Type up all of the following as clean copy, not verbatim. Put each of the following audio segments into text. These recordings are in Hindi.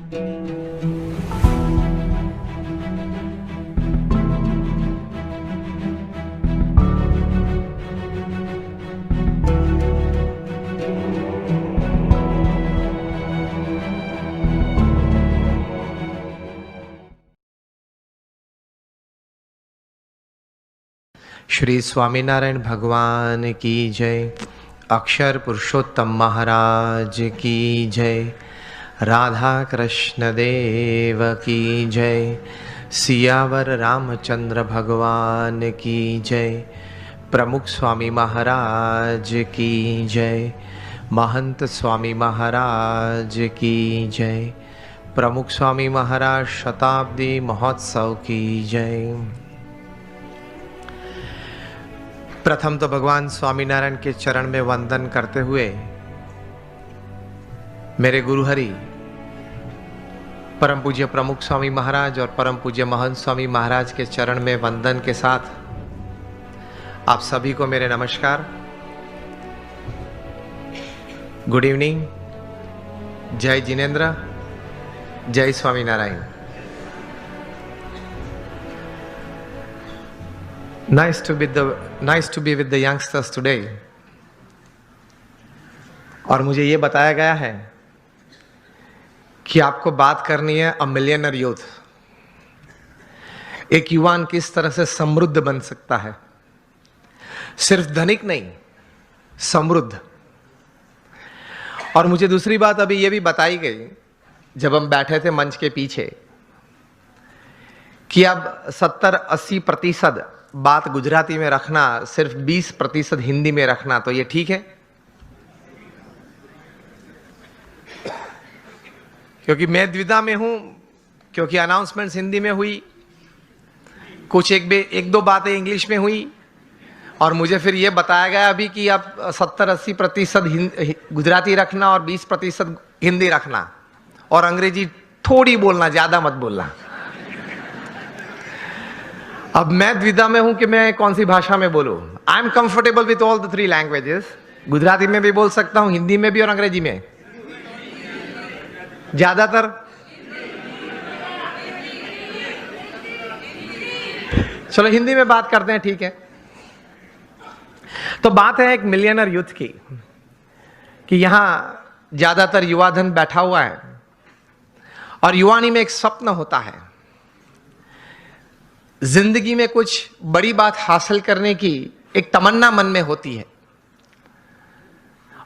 श्री स्वामीनारायण भगवान की जय। अक्षर पुरुषोत्तम महाराज की जय। राधा कृष्ण देव की जय। सियावर रामचंद्र भगवान की जय। प्रमुख स्वामी महाराज की जय। महंत स्वामी महाराज की जय। प्रमुख स्वामी महाराज शताब्दी महोत्सव की जय। प्रथम तो भगवान स्वामीनारायण के चरण में वंदन करते हुए मेरे गुरु हरि परम पूज्य प्रमुख स्वामी महाराज और परम पूज्य महंत स्वामी महाराज के चरण में वंदन के साथ आप सभी को मेरे नमस्कार। Good evening. जय जिनेन्द्र। जय Swaminarayan. Nice to be with the youngsters today. और मुझे ये बताया गया है कि आपको बात करनी है अ मिलियनर यूथ। एक युवान किस तरह से समृद्ध बन सकता है, सिर्फ धनिक नहीं, समृद्ध। और मुझे दूसरी बात अभी ये भी बताई गई जब हम बैठे थे मंच के पीछे कि अब 70-80% बात गुजराती में रखना, सिर्फ 20% हिंदी में रखना, तो ये ठीक है? क्योंकि मैं द्विधा में हूं, क्योंकि अनाउंसमेंट्स हिंदी में हुई, कुछ एक दो बातें इंग्लिश में हुई, और मुझे फिर ये बताया गया अभी कि आप 70-80% गुजराती रखना और 20% हिंदी रखना, और अंग्रेजी थोड़ी बोलना, ज्यादा मत बोलना। अब मैं द्विधा में हूं कि मैं कौन सी भाषा में बोलूं। I am comfortable with all the 3 languages. Gujarati में भी बोल सकता हूं, हिंदी में भी और अंग्रेजी में। ज्यादातर चलो हिंदी में बात करते हैं, ठीक है। तो बात है एक मिलियनर यूथ की कि यहां ज्यादातर युवा धन बैठा हुआ है और युवानी में एक स्वप्न होता है, जिंदगी में कुछ बड़ी बात हासिल करने की एक तमन्ना मन में होती है,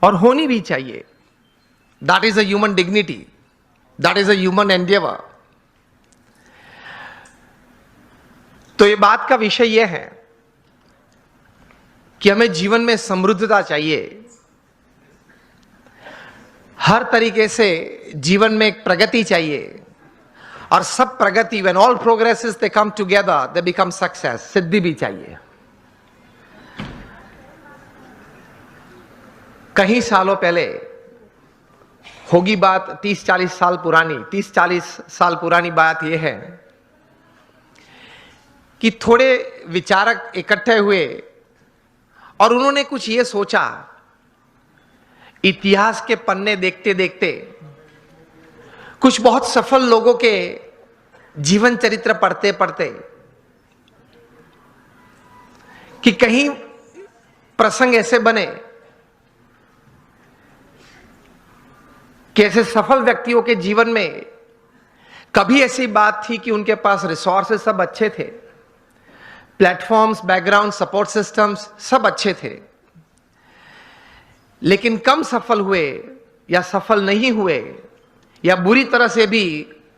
और होनी भी चाहिए। That is a human dignity, that is a human Endeavour. तो ये बात का विषय यह है कि हमें जीवन में समृद्धता चाहिए, हर तरीके से जीवन में एक प्रगति चाहिए, और सब प्रगति, when all progresses they come together, they become success, सिद्धि भी चाहिए। कहीं सालों पहले होगी बात, 30-40 साल पुरानी, 30-40 साल पुरानी बात यह है कि थोड़े विचारक इकट्ठे हुए और उन्होंने कुछ ये सोचा, इतिहास के पन्ने देखते देखते कुछ बहुत सफल लोगों के जीवन चरित्र पढ़ते पढ़ते कि कहीं प्रसंग ऐसे बने कि ऐसे सफल व्यक्तियों के जीवन में कभी ऐसी बात थी कि उनके पास रिसोर्सेज सब अच्छे थे, प्लेटफॉर्म्स, बैकग्राउंड, सपोर्ट सिस्टम्स सब अच्छे थे, लेकिन कम सफल हुए या सफल नहीं हुए या बुरी तरह से भी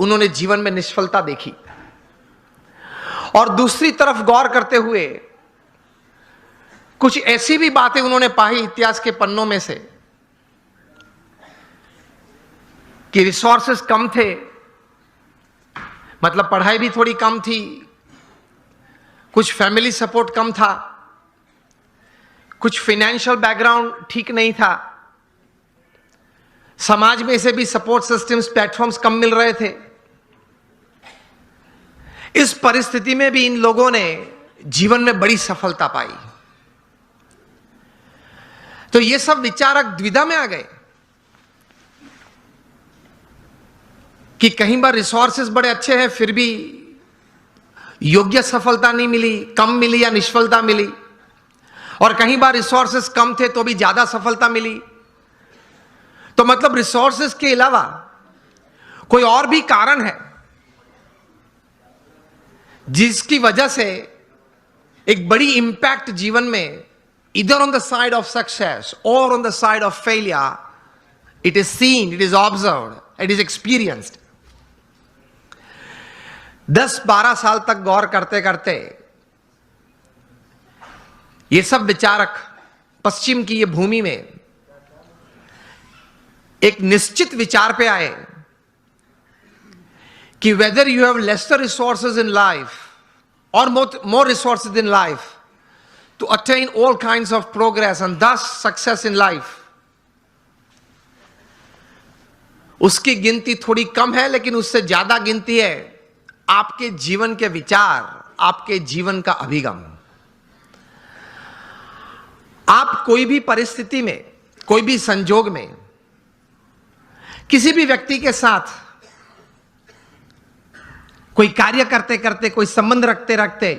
उन्होंने जीवन में निष्फलता देखी। और दूसरी तरफ गौर करते हुए कुछ ऐसी भी बातें उन्होंने पाई इतिहास के पन्नों में से कि रिसोर्सेस कम थे, मतलब पढ़ाई भी थोड़ी कम थी, कुछ फैमिली सपोर्ट कम था, कुछ फाइनेंशियल बैकग्राउंड ठीक नहीं था, समाज में से भी सपोर्ट सिस्टम्स, प्लेटफॉर्म्स कम मिल रहे थे। इस परिस्थिति में भी इन लोगों ने जीवन में बड़ी सफलता पाई। तो ये सब विचारक द्विधा में आ गए कि कहीं बार रिसोर्सेस बड़े अच्छे हैं फिर भी योग्य सफलता नहीं मिली, कम मिली या निष्फलता मिली, और कहीं बार रिसोर्सेस कम थे तो भी ज्यादा सफलता मिली। तो मतलब रिसोर्सेस के अलावा कोई और भी कारण है जिसकी वजह से एक बड़ी इंपैक्ट जीवन में, इधर on the side of success और on the side of failure, it is seen, it is observed, it is experienced. 10-12 साल तक गौर करते करते ये सब विचारक पश्चिम की ये भूमि में एक निश्चित विचार पे आए कि whether you have laser resources in life और more resources in life to attain all kinds of progress and thus success in life, उसकी गिनती थोड़ी कम है, लेकिन उससे ज्यादा गिनती है आपके जीवन के विचार, आपके जीवन का अभिगम। आप कोई भी परिस्थिति में, कोई भी संजोग में, किसी भी व्यक्ति के साथ कोई कार्य करते करते, कोई संबंध रखते रखते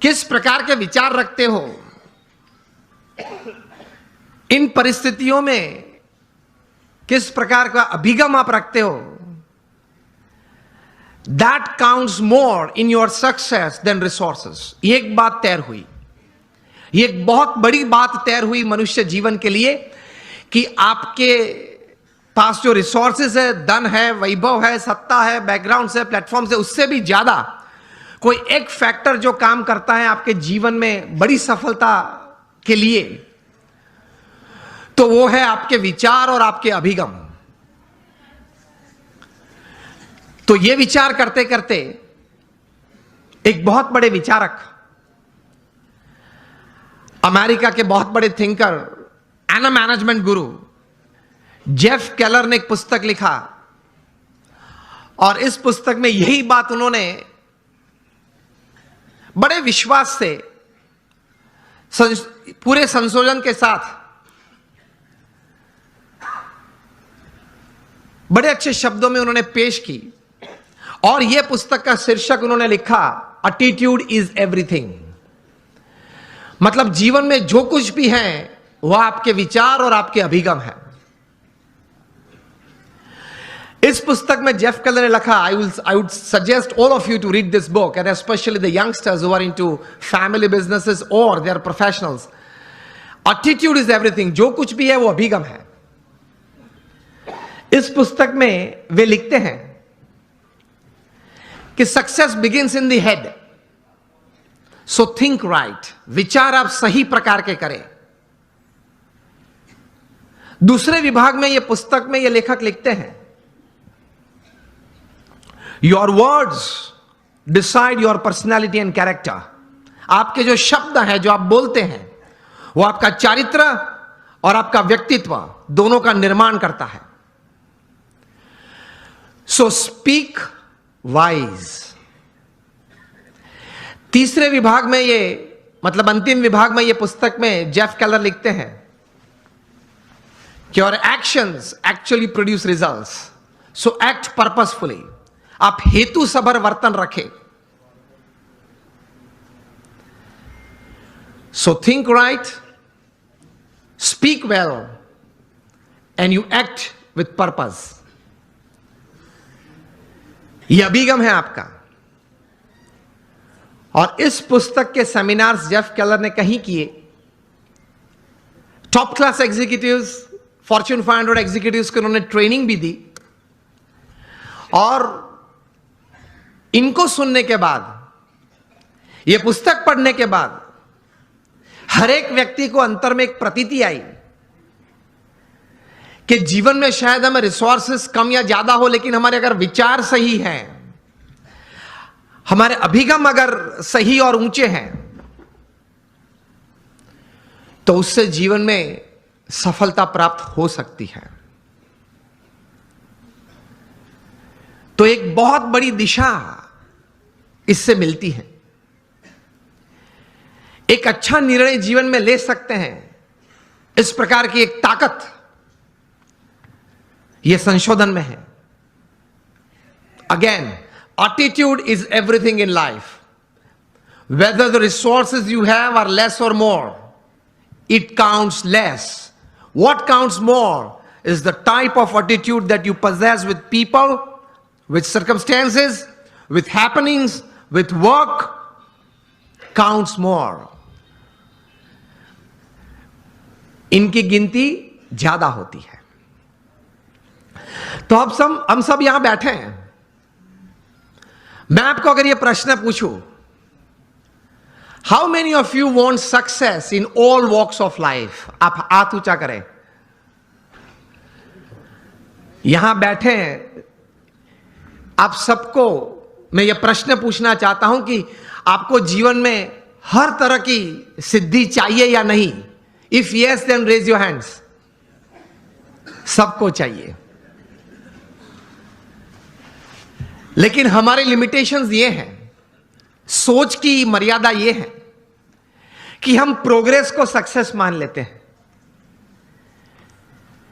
किस प्रकार के विचार रखते हो, इन परिस्थितियों में किस प्रकार का अभिगम आप रखते हो, that counts more in your success than resources. ये एक बात तैर हुई, ये एक बहुत बड़ी बात तैर हुई मनुष्य जीवन के लिए कि आपके पास जो रिसोर्सेज है, धन है, वैभव है, सत्ता है, बैकग्राउंड है, प्लेटफॉर्म है, उससे भी ज्यादा कोई एक फैक्टर जो काम करता है आपके जीवन में बड़ी सफलता के लिए, तो वो है आपके विचार और आपके अभिगम। तो ये विचार करते करते एक बहुत बड़े विचारक, अमेरिका के बहुत बड़े thinker and management Guru Jeff Keller ने एक पुस्तक लिखा, और इस पुस्तक में यही बात उन्होंने बड़े विश्वास से, पूरे संशोधन के साथ, बड़े अच्छे शब्दों में उन्होंने पेश की। और यह पुस्तक का शीर्षक उन्होंने लिखा, एटीट्यूड इज एवरीथिंग। मतलब जीवन में जो कुछ भी है वह आपके विचार और आपके अभिगम है। इस पुस्तक में जेफ केलर ने लिखा, I would suggest all of you to read this book, and especially the youngsters who are into family businesses or they are professionals. Attitude is everything. जो कुछ भी है वो अभिगम है। इस पुस्तक में वे लिखते हैं कि success begins in the head, so think right. विचार आप सही प्रकार के करें। दूसरे विभाग में ये पुस्तक में ये लेखक लिखते हैं, your words decide your personality and character. आपके जो शब्द हैं, जो आप बोलते हैं, वो आपका चारित्र और आपका व्यक्तित्व दोनों का निर्माण करता है। So speak wise. तीसरे विभाग में ये, मतलब अंतिम विभाग में ये पुस्तक में जेफ केलर लिखते हैं कि your actions actually produce results, so act purposefully. आप हेतु सभर वर्तन रखें। So think right, speak well and you act with purpose. यह अभिगम है आपका। और इस पुस्तक के सेमिनार्स जेफ केलर ने कहीं किए। Top class executives, Fortune 500 executives को उन्होंने ट्रेनिंग भी दी। और इनको सुनने के बाद, यह पुस्तक पढ़ने के बाद, हर एक व्यक्ति को अंतर में एक प्रतीति आई कि जीवन में शायद हमें रिसोर्सेस कम या ज्यादा हो, लेकिन हमारे अगर विचार सही हैं, हमारे अभिगम अगर सही और ऊंचे हैं, तो उससे जीवन में सफलता प्राप्त हो सकती है। तो एक बहुत बड़ी दिशा इससे मिलती है। एक अच्छा निर्णय जीवन में ले सकते हैं, इस प्रकार की एक ताकत यह संशोधन में है। Again, attitude is everything in life. Whether the resources you have are less or more, it counts less. What counts more is the type of attitude that you possess with people, with circumstances, with happenings, with work, counts more. इनकी गिनती ज्यादा होती है. तो अब हम सब यहां बैठे हैं. मैं आपको अगर यह प्रश्न पूछूं, how many of you want success in all walks of life? आप हाथ ऊंचा करें. यहां बैठे हैं आप सबको मैं यह प्रश्न पूछना चाहता हूं कि आपको जीवन में हर तरह की सिद्धि चाहिए या नहीं? If yes then raise your hands. सबको चाहिए. लेकिन हमारे लिमिटेशंस ये हैं, सोच की मर्यादा ये है कि हम प्रोग्रेस को सक्सेस मान लेते हैं.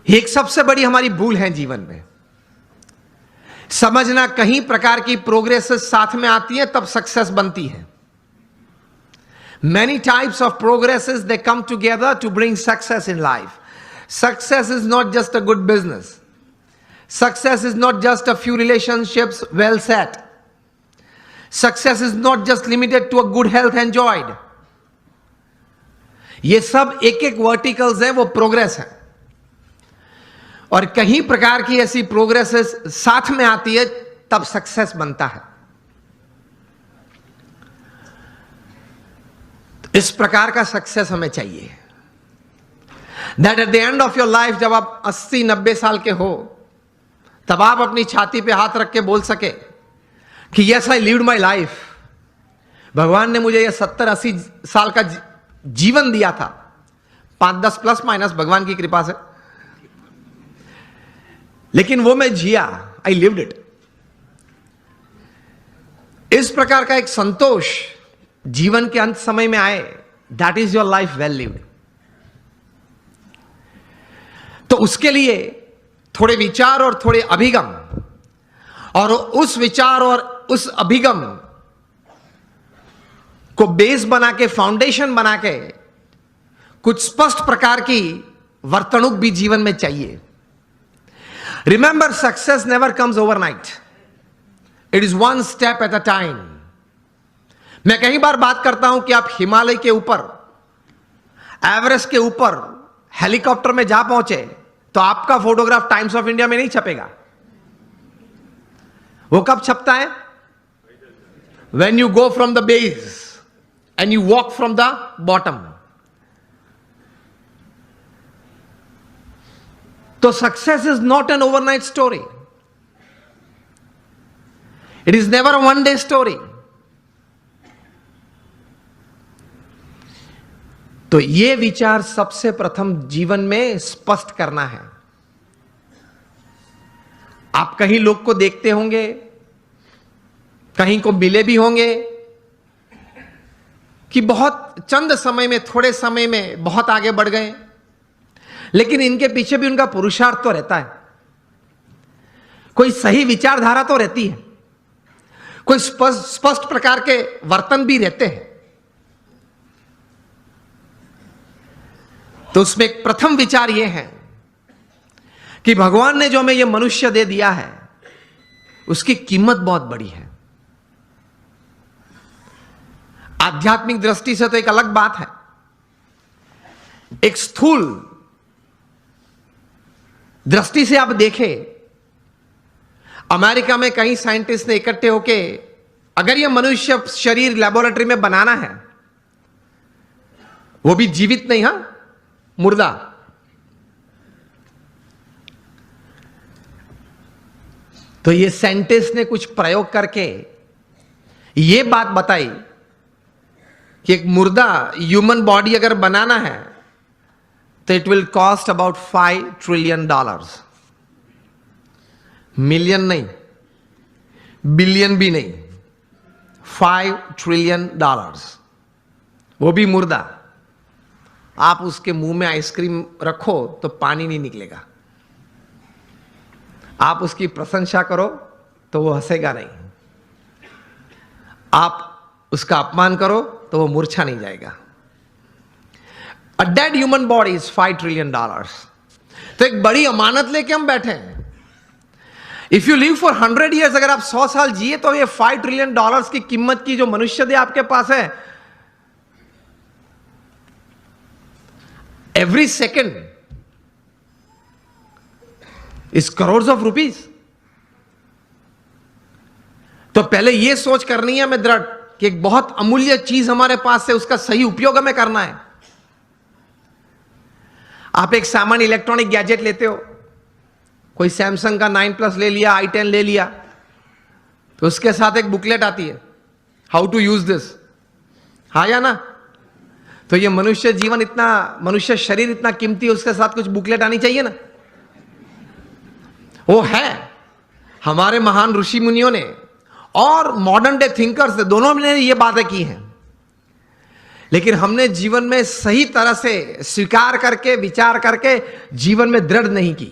एक सबसे बड़ी हमारी भूल है जीवन में. समझना कहीं प्रकार की प्रोग्रेस साथ में आती है तब सक्सेस बनती है. Many types of progresses, they come together to bring success in life. Success is not just a good business. Success is not just a few relationships well set. Success is not just limited to a good health enjoyed. ये सब एक एक वर्टिकल्स हैं, वो प्रोग्रेस है. और कहीं प्रकार की ऐसी प्रोग्रेसेस साथ में आती है तब सक्सेस बनता है. इस प्रकार का सक्सेस हमें चाहिए. That at the end of your life, जब आप 80-90 साल के हो, तब आप अपनी छाती पे हाथ रख के बोल सके कि yes I lived my life. भगवान ने मुझे यह 70-80 साल का जीवन दिया था. 5-10 प्लस माइनस भगवान की कृपा से, लेकिन वो मैं जिया. I lived it. इस प्रकार का एक संतोष जीवन के अंत समय में आए, that is your life well lived. तो उसके लिए थोड़े विचार और थोड़े अभिगम, और उस विचार और उस अभिगम को बेस बना के, फाउंडेशन बना के, कुछ स्पष्ट प्रकार की वर्तणुक भी जीवन में चाहिए. Remember, success never comes overnight. It is one step at a time. मैं कई बार बात करता हूं कि आप हिमालय के ऊपर, एवरेस्ट के ऊपर हेलीकॉप्टर में जा पहुंचे तो आपका फोटोग्राफ टाइम्स ऑफ इंडिया में नहीं छपेगा. वो कब छपता है? When you go from the base and you walk from the bottom. तो success is not an overnight story. It is never a one day story. तो यह विचार सबसे प्रथम जीवन में स्पष्ट करना है. आप कहीं लोग को देखते होंगे, कहीं को मिले भी होंगे कि बहुत चंद समय में, थोड़े समय में बहुत आगे बढ़ गए, लेकिन इनके पीछे भी उनका पुरुषार्थ तो रहता है. कोई सही विचारधारा तो रहती है, कोई स्पष्ट प्रकार के वर्तन भी रहते हैं. तो उसमें एक प्रथम विचार यह है कि भगवान ने जो हमें यह मनुष्य दे दिया है, उसकी कीमत बहुत बड़ी है. आध्यात्मिक दृष्टि से तो एक अलग बात है. एक स्थूल दृष्टि से आप देखें, अमेरिका में कई साइंटिस्ट ने इकट्ठे होके, अगर यह मनुष्य शरीर लेबोरेटरी में बनाना है, वो भी जीवित नहीं, हां, मुर्दा, तो ये साइंटिस्ट ने कुछ प्रयोग करके ये बात बताई कि एक मुर्दा ह्यूमन बॉडी अगर बनाना है तो it will cost about $5 trillion. Million नहीं, बिलियन भी नहीं, $5 ट्रिलियन. वो भी मुर्दा. आप उसके मुंह में आइसक्रीम रखो तो पानी नहीं निकलेगा. आप उसकी प्रशंसा करो तो वो हंसेगा नहीं, आप उसका अपमान करो तो वो मूर्छा नहीं जाएगा। A dead human body is $5 trillion. तो एक बड़ी अमानत लेके हम बैठे हैं। If you live for 100 years, अगर आप 100 साल जिए तो ये $5 trillion की कीमत की जो मनुष्य दे आपके पास है, every second is crores of rupees। तो पहले ये सोच करनी है हमें दृढ़ कि एक बहुत अमूल्य चीज हमारे पास है, उसका सही उपयोग हमें करना है। आप एक सामान्य इलेक्ट्रॉनिक गैजेट लेते हो, कोई सैमसंग का 9+ ले लिया, i10 ले लिया, तो उसके साथ एक बुकलेट आती है, हाउ टू यूज दिस, हाँ या ना? तो ये मनुष्य जीवन इतना, मनुष्य शरीर इतना कीमती है, उसके साथ कुछ बुकलेट आनी चाहिए ना। वो है, हमारे महान ऋषि मुनियों ने और मॉडर्न डे थिंकर्स ने, दोनों ने ये बातें की हैं, लेकिन हमने जीवन में सही तरह से स्वीकार करके, विचार करके जीवन में दृढ़ नहीं की।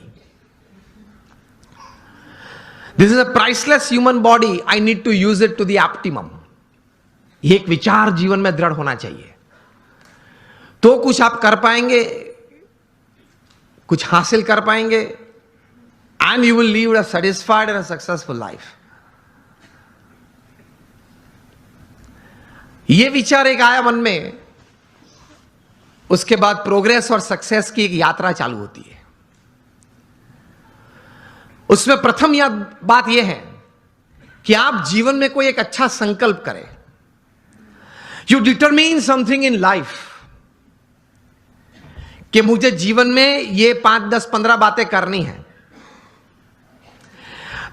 This is a priceless human body, I need to use it to the optimum. ये एक विचार जीवन में दृढ़ होना चाहिए, तो कुछ आप कर पाएंगे, कुछ हासिल कर पाएंगे, and you will leave a satisfied and a successful life. ये विचार एक आया मन में, उसके बाद प्रोग्रेस और सक्सेस की एक यात्रा चालू होती है। उसमें प्रथम बात यह है कि आप जीवन में कोई एक अच्छा संकल्प करें। You determine something in life कि मुझे जीवन में ये 5, 10, 15 बातें करनी है।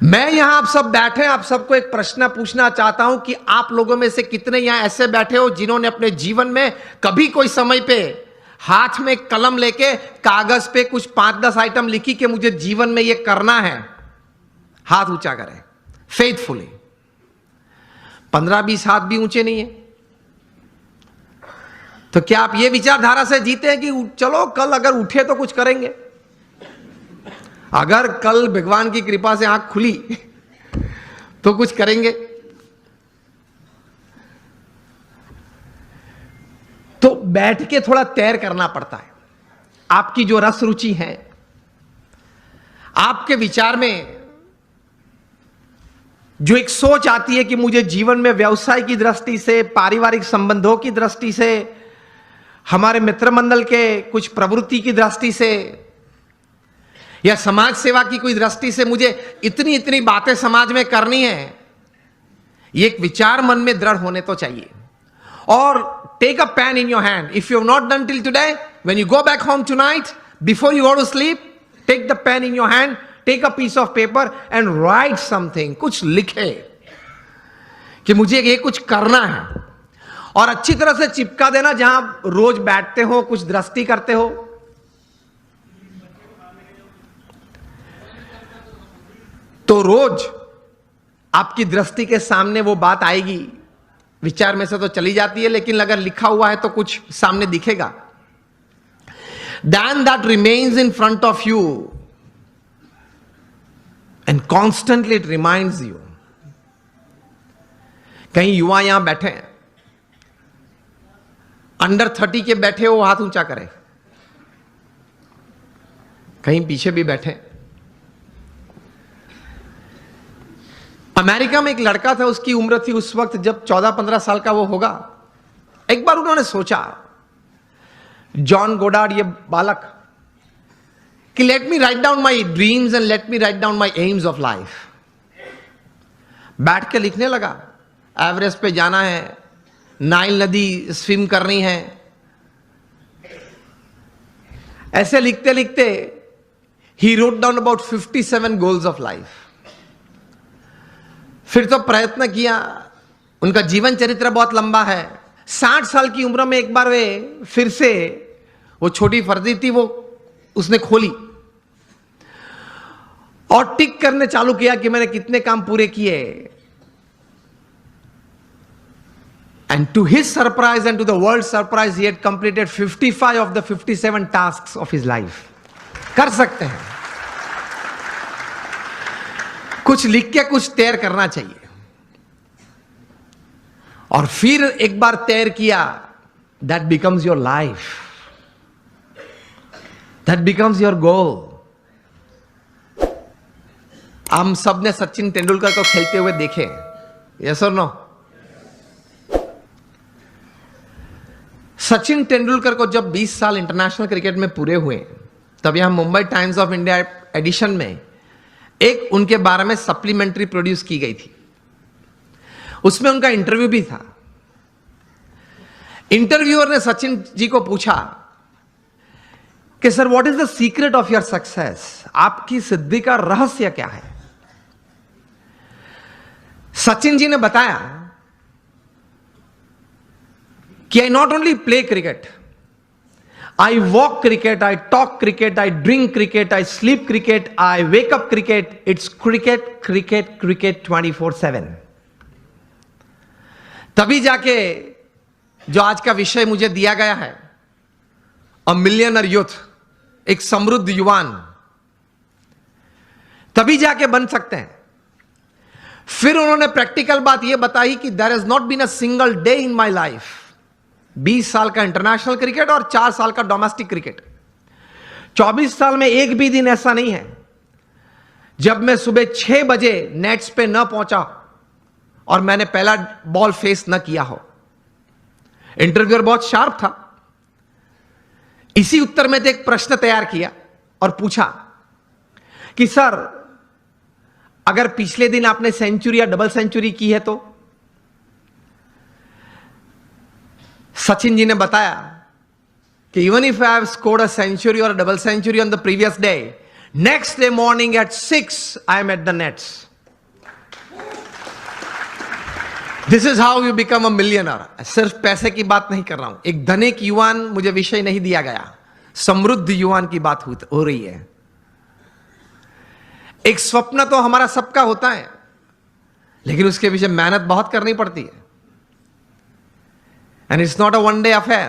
मैं यहां आप सब बैठे, आप सबको एक प्रश्न पूछना चाहता हूं कि आप लोगों में से कितने यहां ऐसे बैठे हो जिन्होंने अपने जीवन में कभी कोई समय पे हाथ में कलम लेके कागज पे कुछ 5-10 आइटम लिखी कि मुझे जीवन में ये करना है? हाथ ऊंचा करें फेथफुली। 15-20 हाथ भी ऊंचे नहीं है। तो क्या आप ये विचारधारा से जीते हैं कि चलो कल अगर उठे तो कुछ करेंगे? अगर कल भगवान की कृपा से आंख खुली तो कुछ करेंगे? तो बैठ के थोड़ा तैर करना पड़ता है। आपकी जो रस रुचि है, आपके विचार में जो एक सोच आती है कि मुझे जीवन में व्यवसाय की दृष्टि से, पारिवारिक संबंधों की दृष्टि से, हमारे मित्र मंडल के कुछ प्रवृत्ति की दृष्टि से, या समाज सेवा की कोई दृष्टि से मुझे इतनी इतनी बातें समाज में करनी है, ये एक विचार मन में दृढ़ होने तो चाहिए। और take a pen in your hand. If you have not done till today, when you go back home tonight, before you go to sleep, take the pen in your hand, take a piece of paper and write something. कुछ लिखे कि मुझे ये कुछ करना है, और अच्छी तरह से चिपका देना जहां रोज बैठते हो, कुछ दृष्टि करते हो। तो रोज आपकी दृष्टि के सामने वो बात आएगी। विचार में से तो चली जाती है, लेकिन अगर लिखा हुआ है तो कुछ सामने दिखेगा। Then that remains in front of you and constantly it reminds you। कहीं युवा यहां बैठे हैं, अंडर 30 के बैठे हो, हाथ ऊंचा करें। कहीं पीछे भी बैठे। अमेरिका में एक लड़का था, उसकी उम्र थी उस वक्त जब 14-15 साल का वो होगा। एक बार उन्होंने सोचा, जॉन गोडार्ड ये बालक, कि let me write down my dreams and let me write down my AIIMS of life. बैठ के लिखने लगा, एवरेस्ट पे जाना है, नाइल नदी स्विम करनी है। ऐसे लिखते लिखते he wrote down about 57 goals of life. फिर तो प्रयत्न किया, उनका जीवन चरित्र बहुत लंबा है। 60 साल की उम्र में एक बार वे फिर से, वो छोटी फर्जी थी, वो उसने खोली और टिक करने चालू किया कि मैंने कितने काम पूरे किए। And to his surprise and to the world surprise, he had completed 55 of the 57 tasks of his life. कर सकते हैं। कुछ लिख के कुछ तैयार करना चाहिए, और फिर एक बार तैयार किया, that becomes your life, that becomes your goal. हम सब ने सचिन तेंदुलकर को खेलते हुए देखे, यस और नो? सचिन तेंदुलकर को जब 20 साल इंटरनेशनल क्रिकेट में पूरे हुए, तब यहां Mumbai Times of India edition में एक उनके बारे में सप्लीमेंट्री प्रोड्यूस की गई थी। उसमें उनका इंटरव्यू भी था। इंटरव्यूअर ने सचिन जी को पूछा कि sir, what is the secret of your success? आपकी सिद्धि का रहस्य क्या है? सचिन जी ने बताया कि I not only play cricket, I walk cricket, I talk cricket, I drink cricket, I sleep cricket, I wake up cricket. It's cricket, cricket, cricket 24/7. तभी जाके जो आज का विषय मुझे दिया गया है, अ मिलियनर यूथ, एक समृद्ध युवान, तभी जाके बन सकते हैं। फिर उन्होंने प्रैक्टिकल बात यह बताई कि there has not been a single day in my life, 20 साल का इंटरनेशनल क्रिकेट और 4 साल का डोमेस्टिक क्रिकेट, 24 साल में एक भी दिन ऐसा नहीं है जब मैं सुबह 6 बजे नेट्स पे न पहुंचा और मैंने पहला बॉल फेस न किया हो। इंटरव्यूअर बहुत शार्प था। इसी उत्तर में एक प्रश्न तैयार किया और पूछा कि सर, अगर पिछले दिन आपने सेंचुरी या डबल सेंचुरी की है तो? सचिन जी ने बताया कि even if I have scored a century और double century on the previous day, next day morning at 6 I am at the nets. This is how you become a millionaire. सिर्फ पैसे की बात नहीं कर रहा हूं, एक धनिक युवान मुझे विषय नहीं दिया गया, समृद्ध युवान की बात हो रही है। एक स्वप्न तो हमारा सबका होता है, लेकिन उसके पीछे मेहनत बहुत करनी पड़ती है। And it's not a one-day affair.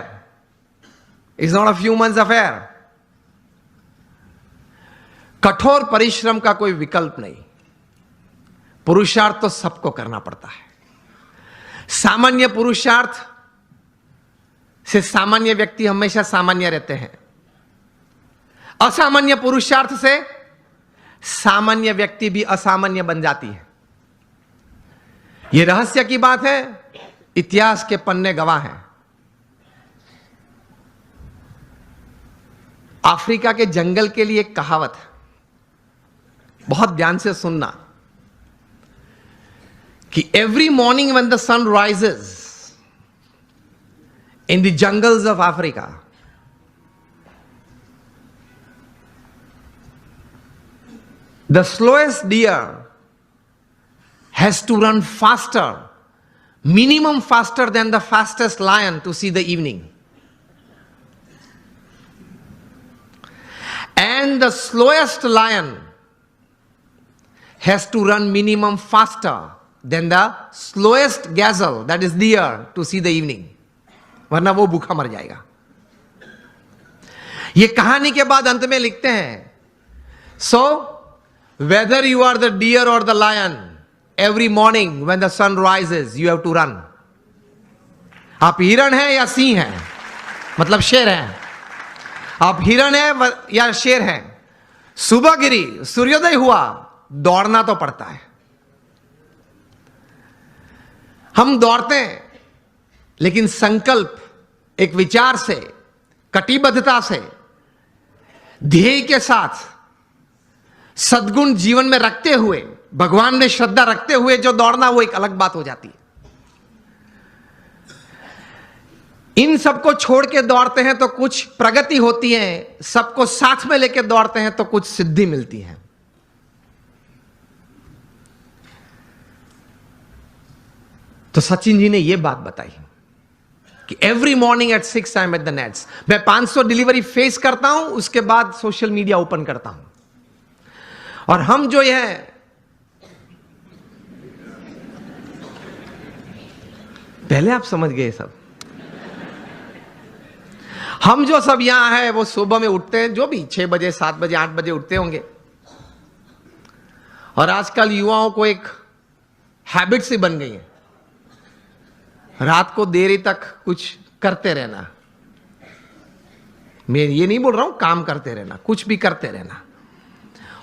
It's not a few months affair. कठोर परिश्रम का कोई विकल्प नहीं, पुरुषार्थ तो सबको करना पड़ता है। सामान्य पुरुषार्थ से सामान्य व्यक्ति हमेशा सामान्य रहते हैं, असामान्य पुरुषार्थ से सामान्य व्यक्ति भी असामान्य बन जाती है। यह रहस्य की बात है, इतिहास के पन्ने गवाह हैं। अफ्रीका के जंगल के लिए एक कहावत है, बहुत ध्यान से सुनना, कि every morning when the sun rises in the jungles of Africa, the slowest deer has to run faster, minimum faster than the fastest lion to see the evening. And the slowest lion has to run minimum faster than the slowest gazelle, that is deer, to see the evening. वरना वो भूखा मर जाएगा। ये कहानी के बाद अंत में लिखते हैं, so whether you are the deer or the lion, every morning when the sun rises you have to run. आप हिरण हैं या सिंह हैं, मतलब शेर हैं, आप हिरण हैं या शेर हैं, सुबह गिरी, सूर्योदय हुआ, दौड़ना तो पड़ता है। हम दौड़ते हैं, लेकिन संकल्प, एक विचार से, कटिबद्धता से, ध्येय के साथ, सद्गुण जीवन में रखते हुए, भगवान में श्रद्धा रखते हुए जो दौड़ना, वो एक अलग बात हो जाती है। इन सबको छोड़ के दौड़ते हैं तो कुछ प्रगति होती है, सबको साथ में लेके दौड़ते हैं तो कुछ सिद्धि मिलती है। तो सचिन जी ने यह बात बताई कि every morning at 6 I am at the nets. मैं 500 डिलीवरी फेस करता हूं, उसके बाद सोशल मीडिया ओपन करता हूं, और हम जो है पहले आप समझ गए सब, हम जो सब यहां है वो सुबह में उठते हैं, जो भी 6 बजे 7 बजे 8 बजे उठते होंगे, और आजकल युवाओं को एक हैबिट सी बन गई है, रात को देरी तक कुछ करते रहना। मैं ये नहीं बोल रहा हूं काम करते रहना, कुछ भी करते रहना,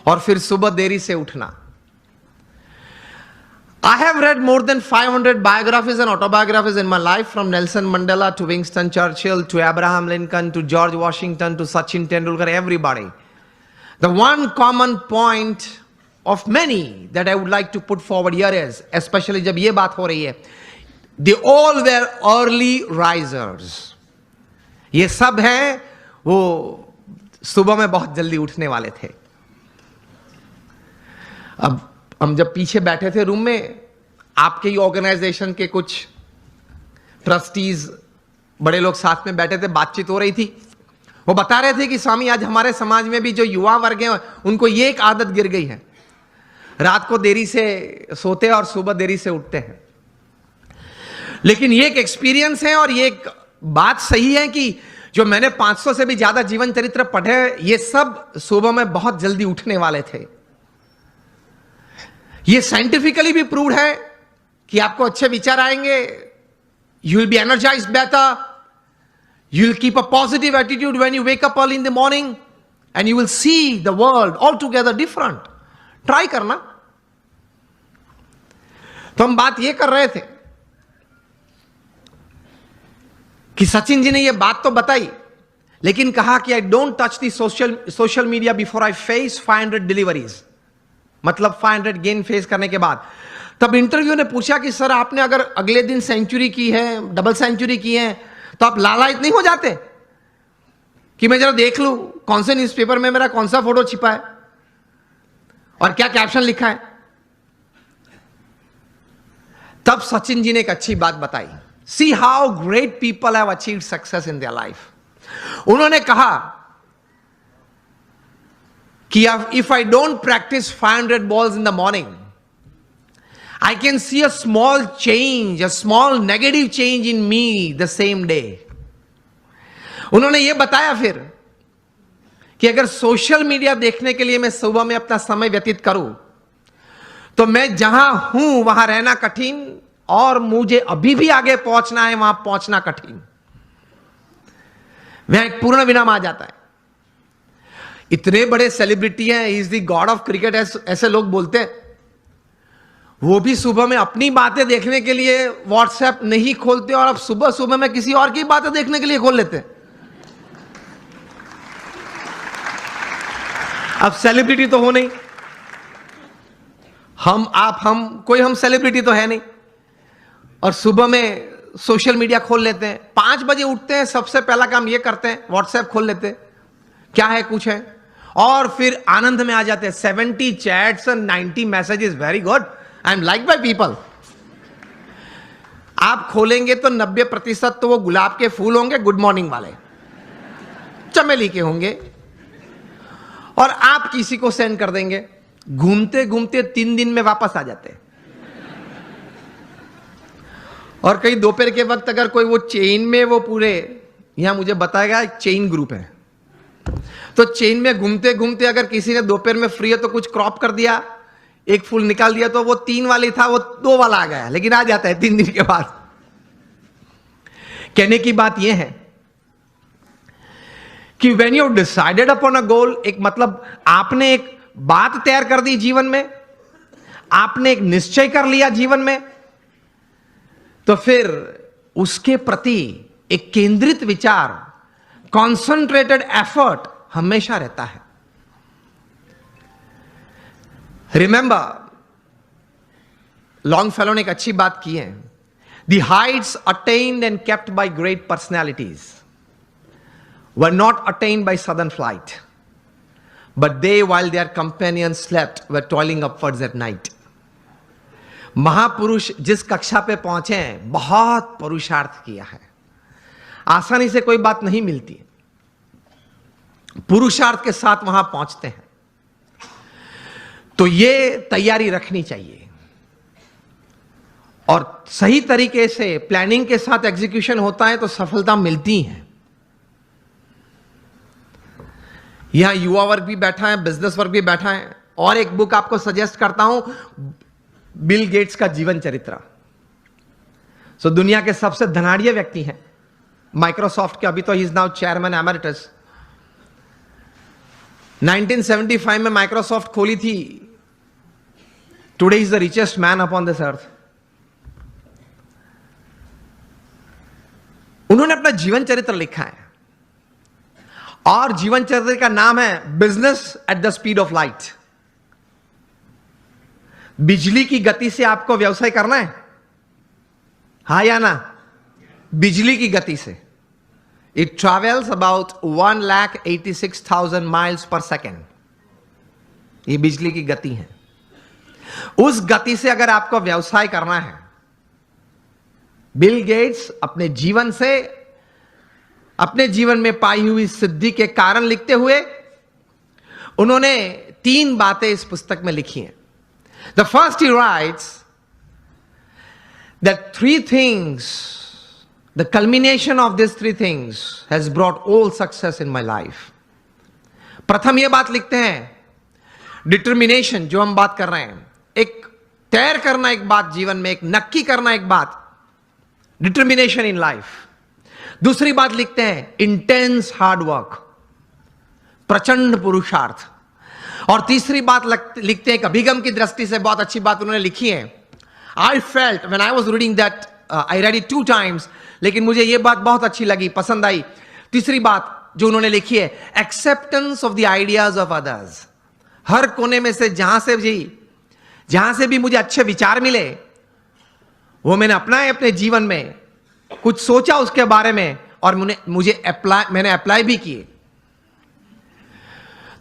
और फिर सुबह देरी से उठना। I have read more than 500 biographies and autobiographies in my life, from Nelson Mandela to Winston Churchill to Abraham Lincoln to George Washington to Sachin Tendulkar, everybody. The one common point of many that I would like to put forward here is, especially जब ये बात हो रही है, they all were early risers. ये सब हैं वो सुबह में बहुत जल्दी उठने वाले थे। अब हम जब पीछे बैठे थे रूम में, आपके ही ऑर्गेनाइजेशन के कुछ ट्रस्टीज बड़े लोग साथ में बैठे थे, बातचीत हो रही थी। वो बता रहे थे कि स्वामी आज हमारे समाज में भी जो युवा वर्ग है उनको ये एक आदत गिर गई है, रात को देरी से सोते हैं और सुबह देरी से उठते हैं। लेकिन ये एक एक्सपीरियंस है और ये एक बात सही है कि जो मैंने 500 से भी ज्यादा जीवन चरित्र पढ़े, ये सब सुबह में बहुत जल्दी उठने वाले थे। ये साइंटिफिकली भी प्रूव्ड है कि आपको अच्छे विचार आएंगे, you will be energised better, you will keep a positive attitude when you wake up early in the morning and you will see the world all together different. Try करना। तो हम बात ये कर रहे थे कि सचिन जी ने ये बात तो बताई, लेकिन कहा कि I don't touch the social media before I face 500 deliveries, मतलब 500 गेन फेस करने के बाद। तब इंटरव्यू ने पूछा कि सर आपने अगर अगले दिन सेंचुरी की है, डबल सेंचुरी की है, तो आप लालायित नहीं हो जाते कि मैं जरा देख लूं कौन से न्यूज़पेपर में मेरा कौन सा फोटो छिपा है और क्या कैप्शन लिखा है? तब सचिन जी ने एक अच्छी बात बताई, see how great people have achieved success in their life. उन्होंने कहा कि if I don't practice 500 balls in the morning, I can see a small change, a small negative change in me the same day. उन्होंने ये बताया फिर कि अगर सोशल मीडिया देखने के लिए मैं सुबह में अपना समय व्यतीत करूं, तो मैं जहां हूं वहां रहना कठिन और मुझे अभी भी आगे पहुंचना है, वहां पहुंचना कठिन। वहां एक पूर्ण विराम आ जाता है। इतने बड़े सेलिब्रिटी हैं, is the God of cricket ऐसे लोग बोलते हैं, वो भी सुबह में अपनी बातें देखने के लिए व्हाट्सएप नहीं खोलते और अब सुबह सुबह में किसी और की बातें देखने के लिए खोल लेते हैं। अब सेलिब्रिटी तो हो नहीं, हम कोई हम सेलिब्रिटी तो है नहीं, और सुबह में सोशल मीडिया खोल लेते हैं। 5 बजे उठते हैं, सबसे पहला काम ये करते हैं व्हाट्सएप खोल लेते हैं, क्या है कुछ है, और फिर आनंद में आ जाते हैं। 70 चैट्स और 90 messages, very good, I am like by people. आप खोलेंगे तो 90% तो वो गुलाब के फूल होंगे, गुड मॉर्निंग वाले, चमेली के होंगे, और आप किसी को सेंड कर देंगे। घूमते घूमते 3 दिन में वापस आ जाते हैं। और कई दोपहर के वक्त अगर कोई वो चेन में, वो पूरे यहां मुझे बताएगा एक चेन ग्रुप है, तो चेन में घूमते घूमते अगर किसी ने दोपहर में फ्री है तो कुछ क्रॉप कर दिया, एक फूल निकाल दिया, तो वो 3 वाली था वो 2 वाला आ गया, लेकिन आ जाता है 3 दिन के बाद। कहने की बात यह है कि when you decided upon a goal, एक मतलब आपने एक बात तैयार कर दी जीवन में, आपने एक निश्चय कर लिया जीवन में, तो फिर उसके प्रति एक केंद्रित विचार, कॉन्सेंट्रेटेड एफर्ट हमेशा रहता है। रिमेंबर, लॉन्गफेलो ने एक अच्छी बात की है, the Heights attend and kept bye great personalities were not attend by sudden flight, but they while their companions slept were toiling upwards at night. महापुरुष जिस कक्षा पे पहुंचे हैं, बहुत पुरुषार्थ किया है, आसानी से कोई बात नहीं मिलती, पुरुषार्थ के साथ वहां पहुंचते हैं। तो ये तैयारी रखनी चाहिए, और सही तरीके से प्लानिंग के साथ एग्जीक्यूशन होता है तो सफलता मिलती है। यहां युवा वर्ग भी बैठा है, बिजनेस वर्ग भी बैठा है, और एक बुक आपको सजेस्ट करता हूं, बिल गेट्स का जीवन चरित्र। सो दुनिया के सबसे धनाढ़िय व्यक्ति हैं माइक्रोसॉफ्ट के, अभी तो he is now chairman emeritus. 1975 में माइक्रोसॉफ्ट खोली थी। Today is the richest man upon this earth. उन्होंने अपना जीवन चरित्र लिखा है और जीवन चरित्र का नाम है business at the speed of light. बिजली की गति से आपको व्यवसाय करना है, हा या ना? बिजली की गति से। It travels about 1,86,000 miles per second. ये बिजली की गति है। उस गति से अगर आपको व्यवसाय करना है, बिल गेट्स अपने जीवन से, अपने जीवन में पाई हुई सिद्धि के कारण लिखते हुए उन्होंने 3 बातें इस पुस्तक में लिखी हैं। The first he rights that 3 things, the culmination of these 3 things has brought all success in my life. प्रथम यह बात लिखते हैं, डिटर्मिनेशन, जो हम बात कर रहे हैं, एक तैर करना एक बात जीवन में, एक नक्की करना एक बात, डिटर्मिनेशन इन लाइफ। दूसरी बात लिखते हैं, इंटेंस हार्ड वर्क, प्रचंड पुरुषार्थ। और तीसरी बात लिखते हैं, एक अभिगम की दृष्टि से बहुत अच्छी बात उन्होंने लिखी है। I felt when I was reading that, I read it 2 times, लेकिन मुझे यह बात बहुत अच्छी लगी, पसंद आई। तीसरी बात जो उन्होंने लिखी है, acceptance of the ideas of others. हर कोने में से जहां से भी मुझे अच्छे विचार मिले, वो मैंने अपनाए अपने जीवन में, कुछ सोचा उसके बारे में और मैंने अप्लाई भी किए।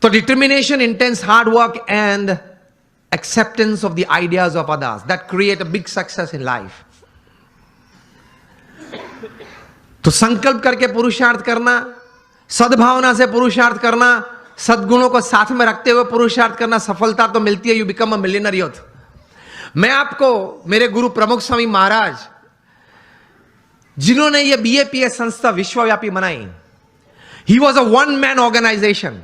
तो determination, intense hard work and acceptance of the ideas of others, that create a big success in life. तो संकल्प करके पुरुषार्थ करना, सद्भावना से पुरुषार्थ करना, सद्गुणों को साथ में रखते हुए पुरुषार्थ करना, सफलता तो मिलती है। You become a millionaire youth. मैं आपको मेरे गुरु प्रमुख स्वामी महाराज, जिन्होंने यह BAPS संस्था विश्वव्यापी बनाई, he was a 1 man organisation.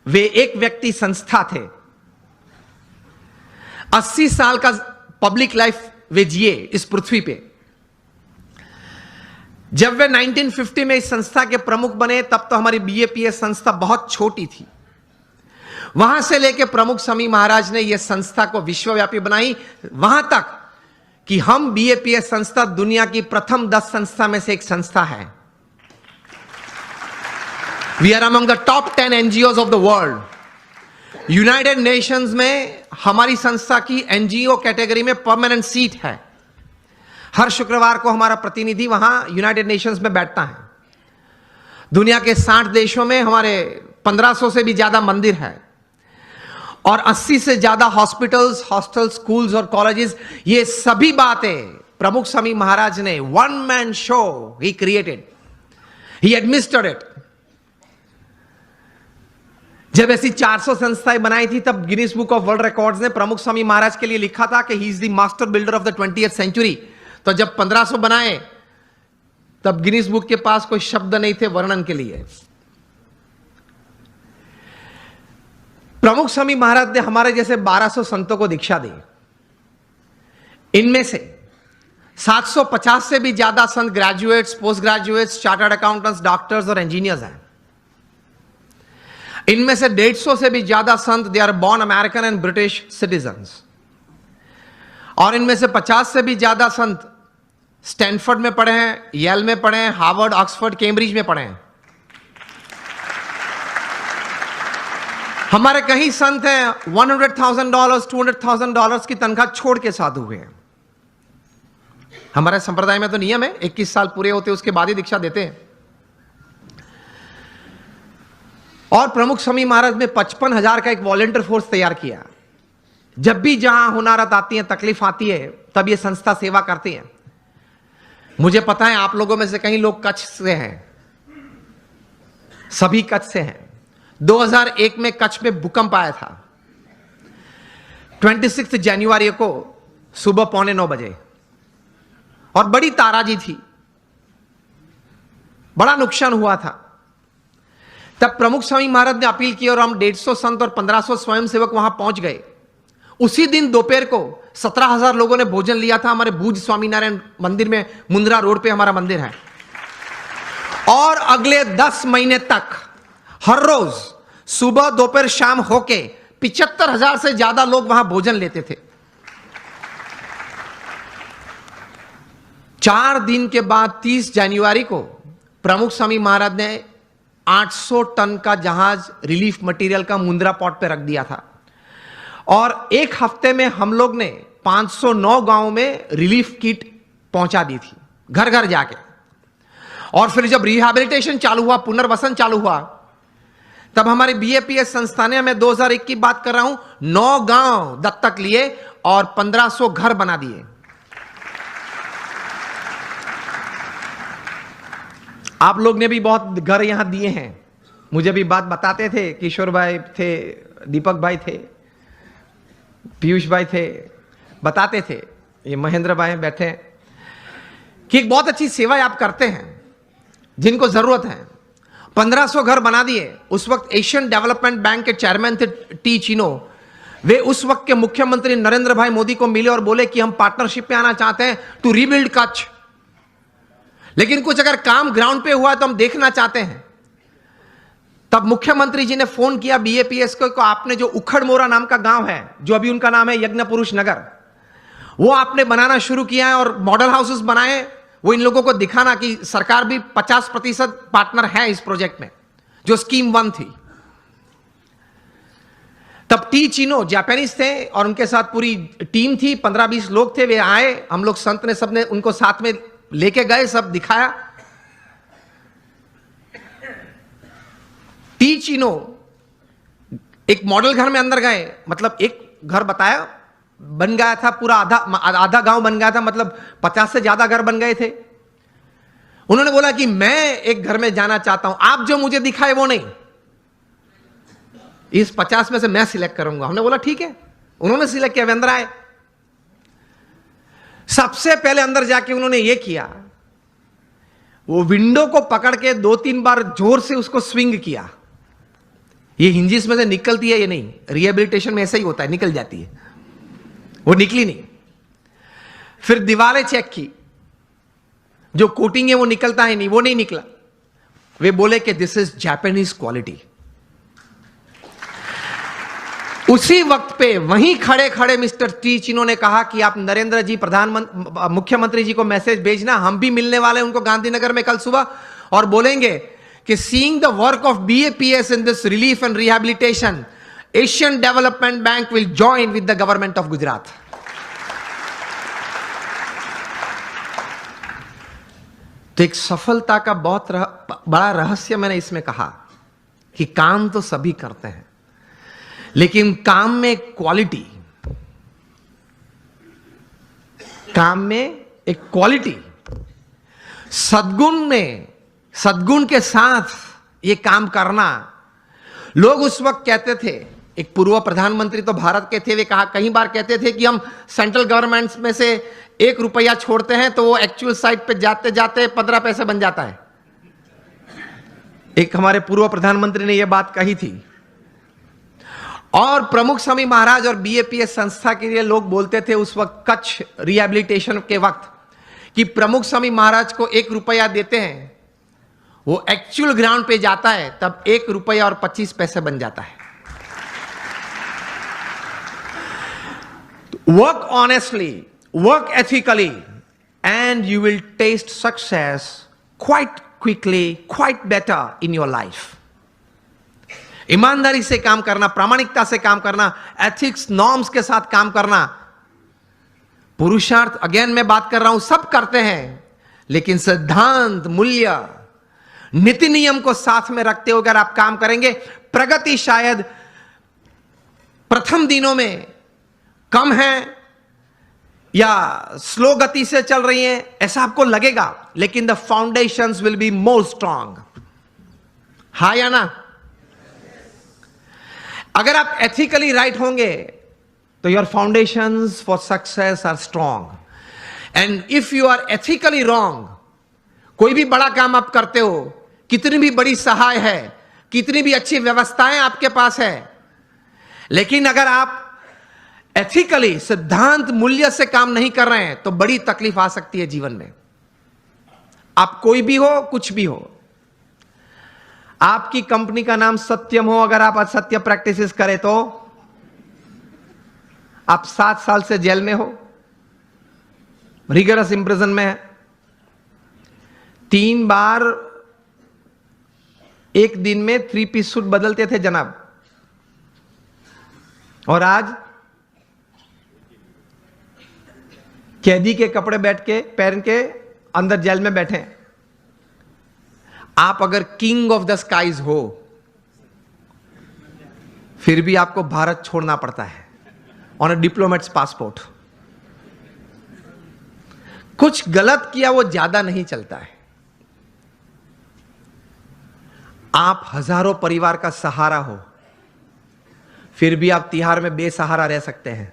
वे एक व्यक्ति संस्था थे। 80 साल का पब्लिक लाइफ वे जिए इस पृथ्वी पे। जब वे 1950 में इस संस्था के प्रमुख बने, तब तो हमारी BAPS संस्था बहुत छोटी थी। वहां से लेकर प्रमुख स्वामी महाराज ने यह संस्था को विश्वव्यापी बनाई, वहां तक कि हम BAPS संस्था दुनिया की प्रथम 10 संस्था में से एक संस्था है। We are among the top 10 NGOs of the world. United Nations में हमारी संस्था की NGO कैटेगरी में परमानेंट सीट है। हर शुक्रवार को हमारा प्रतिनिधि वहां यूनाइटेड नेशंस में बैठता है। दुनिया के 60 देशों में हमारे 1500 से भी ज्यादा मंदिर है और 80 से ज्यादा हॉस्पिटल्स, हॉस्टल, स्कूल्स और कॉलेजेस। ये सभी बातें प्रमुख स्वामी महाराज ने 1 man show he created, he administered it. जब ऐसी 400 संस्थाएं बनाई थी, तब Guinness book of world records ने प्रमुख स्वामी महाराज के लिए लिखा था कि he is the master builder of the 20th century। तो जब 1500 बनाए, तब गिनीज बुक के पास कोई शब्द नहीं थे वर्णन के लिए। प्रमुख स्वामी महाराज ने हमारे जैसे 1200 संतों को दीक्षा दी। इनमें से 750 से भी ज्यादा संत graduates, post graduates, chartered accountants, doctors और इंजीनियर्स हैं। इनमें से 150 से भी ज्यादा संत they are born American and British citizens. और इनमें से 50 से भी ज्यादा संत स्टैनफोर्ड में पढ़े हैं, येल में पढ़े हैं, हार्वर्ड, ऑक्सफोर्ड, कैम्ब्रिज में पढ़े हैं। हमारे कई संत हैं $100,000, $200,000 की तनख्वाह छोड़ के साधु हुए हैं। हमारे संप्रदाय में तो नियम है 21 साल पूरे होते उसके बाद ही दीक्षा देते हैं। और प्रमुख स्वामी महाराज ने 55,000 का एक वॉलंटियर फोर्स तैयार किया। जब भी जहां हुनारत आती है, तकलीफ आती है, तब ये संस्था सेवा करती है। मुझे पता है आप लोगों में से कई लोग कच्छ से हैं, सभी कच्छ से हैं। 2001 में कच्छ में भूकंप आया था, 26 जनवरी को सुबह 8:45 बजे, और बड़ी ताराजी थी, बड़ा नुकसान हुआ था। तब प्रमुख स्वामी महाराज ने अपील की और हम 150 संत और 1500 स्वयंसेवक वहां पहुंच गए। उसी दिन दोपहर को 17,000 लोगों ने भोजन लिया था हमारे भूज स्वामीनारायण मंदिर में, मुंद्रा रोड पे हमारा मंदिर है। और अगले 10 महीने तक हर रोज सुबह दोपहर शाम होके 75,000 से ज्यादा लोग वहां भोजन लेते थे। 4 दिन के बाद 30 जनवरी को प्रमुख स्वामी महाराज ने 800 टन का जहाज रिलीफ मटेरियल का मुंद्रा पोर्ट पे रख दिया था। और एक हफ्ते में हम लोग ने 509 गांव में रिलीफ किट पहुंचा दी थी, घर घर जाके। और फिर जब रिहैबिलिटेशन चालू हुआ, पुनर्वसन चालू हुआ, तब हमारे बीएपीएस संस्था ने, मैं 2001 की बात कर रहा हूं, 9 गांव दत्तक लिए और 1500 घर बना दिए। आप लोग ने भी बहुत घर यहां दिए हैं। मुझे भी बात बताते थे, किशोर भाई थे, दीपक भाई थे, पीयूष भाई थे, बताते थे, ये महेंद्र भाई बैठे हैं, कि एक बहुत अच्छी सेवा आप करते हैं जिनको जरूरत है। 1500 घर बना दिए। उस वक्त एशियन डेवलपमेंट बैंक के चेयरमैन थे टी चिनो। वे उस वक्त के मुख्यमंत्री नरेंद्र भाई मोदी को मिले और बोले कि हम पार्टनरशिप में आना चाहते हैं टू रीबिल्ड कच्छ, लेकिन कुछ अगर काम ग्राउंड पे हुआ तो हम देखना चाहते हैं। तब मुख्यमंत्री जी ने फोन किया बीएपीएस को, आपने जो उखड़ मोरा नाम का गांव है, जो अभी उनका नाम है यज्ञ पुरुष नगर, वो आपने बनाना शुरू किया है और मॉडल हाउसेस बनाए। वो इन लोगों को दिखाना कि सरकार भी 50% पार्टनर है इस प्रोजेक्ट में, जो स्कीम 1 थी। तब टी चिनो जापानीज थे और उनके साथ पूरी टीम थी, 15-20 लोग थे। वे आए, हम लोग संत ने सबने उनको साथ में लेके गए, सब दिखाया। टी चिनो एक मॉडल घर में अंदर गए, मतलब एक घर बताया, बन गया था पूरा, आधा गांव बन गया था, मतलब 50 से ज्यादा घर बन गए थे। उन्होंने बोला कि मैं एक घर में जाना चाहता हूं, आप जो मुझे दिखाए वो नहीं, इस 50 में से मैं सिलेक्ट करूंगा। हमने बोला ठीक है। उन्होंने सिलेक्ट किया, वे अंदर आए। सबसे पहले अंदर जाके उन्होंने ये किया, वो विंडो को पकड़ के 2-3 बार जोर से उसको स्विंग किया। ये हिंजिस में से निकलती है, ये नहीं, रिहेबिलिटेशन में ऐसा ही होता है, निकल जाती है, वो निकली नहीं। फिर दीवारें चेक की, जो कोटिंग है वो निकलता है नहीं, वो नहीं निकला। वे बोले कि दिस इज जापानीज क्वालिटी। उसी वक्त पे वहीं खड़े खड़े मिस्टर टी चिनो ने कहा कि आप नरेंद्र जी मुख्यमंत्री जी को मैसेज भेजना, हम भी मिलने वाले हैं उनको गांधीनगर में कल सुबह, और बोलेंगे कि seeing the work of BAPS in this relief and rehabilitation, Asian development bank will join with the government of Gujarat. तो एक सफलता का बहुत बड़ा रहस्य मैंने इसमें कहा कि काम तो सभी करते हैं, लेकिन काम में क्वालिटी, काम में एक क्वालिटी, सद्गुण के साथ ये काम करना। लोग उस वक्त कहते थे, एक पूर्व प्रधानमंत्री तो भारत के थे, वे कई बार कहते थे कि हम सेंट्रल गवर्नमेंट में से 1 रुपया छोड़ते हैं तो वो एक्चुअल साइट पे जाते जाते 15 पैसे बन जाता है। एक हमारे पूर्व प्रधानमंत्री ने यह बात कही थी। और प्रमुख स्वामी महाराज और बीएपीएस संस्था के लिए लोग बोलते थे उस वक्त, कच्छ रिहैबिलिटेशन के वक्त, कि प्रमुख स्वामी महाराज को 1 रुपया देते हैं, वो एक्चुअल ग्राउंड पे जाता है तब 1 रुपया और 25 पैसे बन जाता है। Work honestly, work ethically, and you will test success quite quickly, quite better in your life. ईमानदारी से काम करना, प्रामाणिकता से काम करना, एथिक्स नॉर्म्स के साथ काम करना। पुरुषार्थ, अगेन मैं बात कर रहा हूं, सब करते हैं, लेकिन सिद्धांत, मूल्य, नीति नियम को साथ में रखते हुए अगर आप काम करेंगे, प्रगति शायद प्रथम दिनों में कम है या स्लो गति से चल रही है ऐसा आपको लगेगा, लेकिन the foundations will be more strong. हाँ या ना? अगर आप एथिकली राइट होंगे तो your foundations for success are strong, and if you are ethically wrong, कोई भी बड़ा काम आप करते हो, कितनी भी बड़ी सहाय है, कितनी भी अच्छी व्यवस्थाएं आपके पास है, लेकिन अगर आप एथिकली सिद्धांत मूल्य से काम नहीं कर रहे हैं तो बड़ी तकलीफ आ सकती है जीवन में। आप कोई भी हो, कुछ भी हो, आपकी कंपनी का नाम सत्यम हो, अगर आप असत्य प्रैक्टिसेस करें तो आप 7 साल से जेल में हो, रिगरस इंप्रिजन में है। 3 बार एक दिन में 3 पीस सूट बदलते थे जनाब, और आज कैदी के कपड़े पहन के अंदर जेल में बैठे हैं। आप अगर किंग ऑफ द स्काईज हो, फिर भी आपको भारत छोड़ना पड़ता है ऑन अ डिप्लोमेट्स पासपोर्ट। कुछ गलत किया वो ज्यादा नहीं चलता है। आप हजारों परिवार का सहारा हो, फिर भी आप तिहाड़ में बेसहारा रह सकते हैं।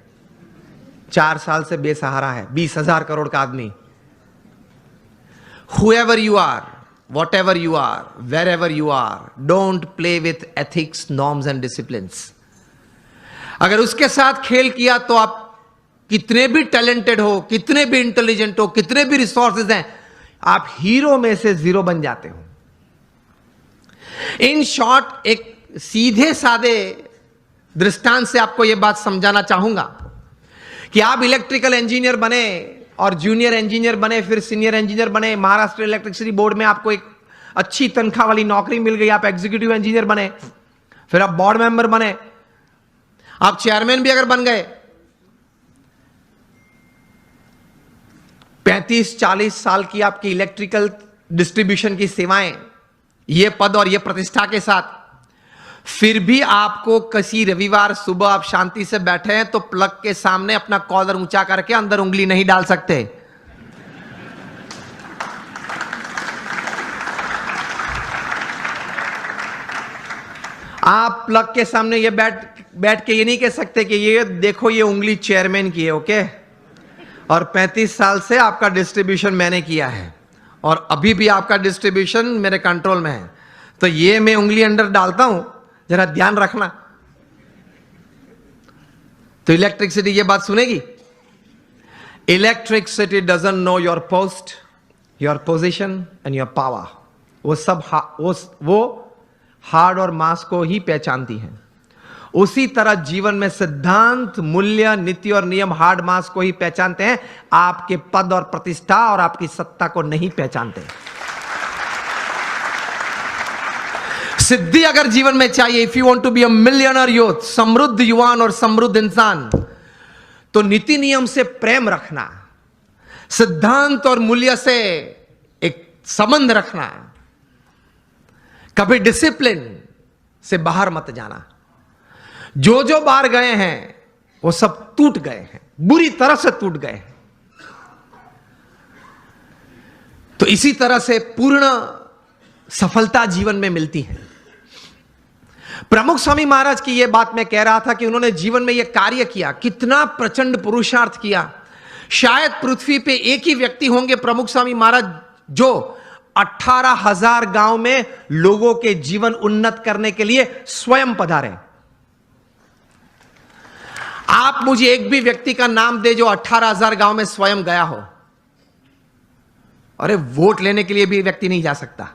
4 साल से बेसहारा है 20,000 करोड़ का आदमी। Whoever you are, whatever you are, wherever you are, don't play with ethics, norms and disciplines. अगर उसके साथ खेल किया तो आप कितने भी टैलेंटेड हो, कितने भी इंटेलिजेंट हो, कितने भी रिसोर्सेज हैं, आप हीरो में से 0 बन जाते हो। इन शॉर्ट, एक सीधे सादे दृष्टांत से आपको यह बात समझाना चाहूंगा कि आप इलेक्ट्रिकल इंजीनियर बने और जूनियर इंजीनियर बने, फिर सीनियर इंजीनियर बने, महाराष्ट्र इलेक्ट्रिसिटी बोर्ड में आपको एक अच्छी तनख्वाह वाली नौकरी मिल गई, आप एग्जीक्यूटिव इंजीनियर बने, फिर आप बोर्ड मेंबर बने, आप चेयरमैन भी अगर बन गए, 35-40 साल की आपकी इलेक्ट्रिकल डिस्ट्रीब्यूशन की सेवाएं, ये पद और ये प्रतिष्ठा के साथ, फिर भी आपको किसी रविवार सुबह आप शांति से बैठे हैं तो प्लग के सामने अपना कॉलर ऊंचा करके अंदर उंगली नहीं डाल सकते। आप प्लग के सामने ये बैठ के ये नहीं कह सकते कि ये देखो ये उंगली चेयरमैन की है, ओके, और 35 साल से आपका डिस्ट्रीब्यूशन मैंने किया है और अभी भी आपका डिस्ट्रीब्यूशन मेरे कंट्रोल में है, तो ये मैं उंगली अंदर डालता हूं, जरा ध्यान रखना। तो इलेक्ट्रिसिटी ये बात सुनेगी। Electricity doesn't know your post, your position and your power. वो सब वो हार्ड और मास को ही पहचानती है। उसी तरह जीवन में सिद्धांत, मूल्य, नीति और नियम हार्ड मास को ही पहचानते हैं, आपके पद और प्रतिष्ठा और आपकी सत्ता को नहीं पहचानते। सिद्धि अगर जीवन में चाहिए, if you want to be a millionaire youth, समृद्ध युवान और समृद्ध इंसान, तो नीति नियम से प्रेम रखना, सिद्धांत और मूल्य से एक संबंध रखना, कभी डिसिप्लिन से बाहर मत जाना। जो बाहर गए हैं वो सब टूट गए हैं, बुरी तरह से टूट गए हैं। तो इसी तरह से पूर्ण सफलता जीवन में मिलती है। प्रमुख स्वामी महाराज की यह बात मैं कह रहा था कि उन्होंने जीवन में यह कार्य किया, कितना प्रचंड पुरुषार्थ किया। शायद पृथ्वी पे एक ही व्यक्ति होंगे प्रमुख स्वामी महाराज जो 18,000 गांव में लोगों के जीवन उन्नत करने के लिए स्वयं पधारे। आप मुझे एक भी व्यक्ति का नाम दे जो 18,000 गांव में स्वयं गया हो। अरे वोट लेने के लिए भी व्यक्ति नहीं जा सकता।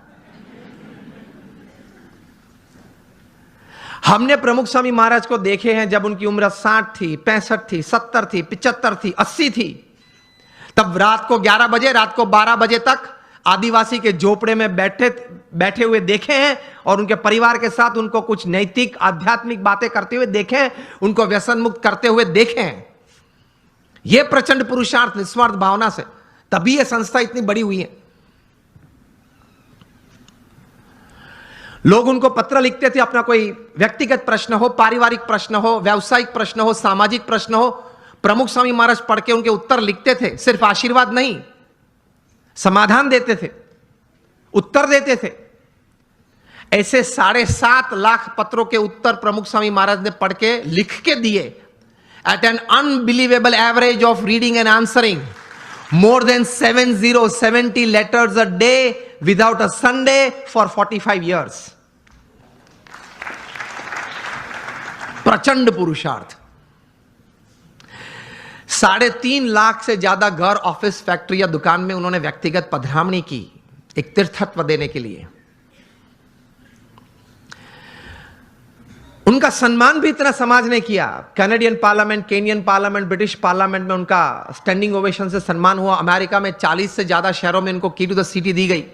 हमने प्रमुख स्वामी महाराज को देखे हैं जब उनकी उम्र 60 थी, 65 थी, 70 थी, 75 थी, 80 थी, तब रात को 11 बजे, रात को 12 बजे तक आदिवासी के झोपड़े में बैठे हुए देखे हैं और उनके परिवार के साथ उनको कुछ नैतिक आध्यात्मिक बातें करते हुए देखे हैं, उनको व्यसन मुक्त करते हुए देखे हैं। यह प्रचंड पुरुषार्थ, निस्वार्थ भावना से, तभी यह संस्था इतनी बड़ी हुई है। लोग उनको पत्र लिखते थे, अपना कोई व्यक्तिगत प्रश्न हो, पारिवारिक प्रश्न हो, व्यावसायिक प्रश्न हो, सामाजिक प्रश्न हो, प्रमुख स्वामी महाराज पढ़ के उनके उत्तर लिखते थे। सिर्फ आशीर्वाद नहीं, समाधान देते थे, उत्तर देते थे। ऐसे 7.5 लाख पत्रों के उत्तर प्रमुख स्वामी महाराज ने पढ़ के लिख के दिए। At an unbelievable average of reading and answering more than 70 letters a day without a Sunday for 45 years. प्रचंड पुरुषार्थ। 3.5 लाख से ज्यादा घर, ऑफिस, फैक्ट्री या दुकान में उन्होंने व्यक्तिगत पधरामणी की, एक तीर्थत्व देने के लिए। उनका सम्मान भी इतना समाज ने किया। Canadian parliament, Kenyon parliament, British parliament में उनका स्टैंडिंग ओवेशन से सम्मान हुआ। अमेरिका में 40 से ज्यादा शहरों में उनको की टू द सिटी दी गई।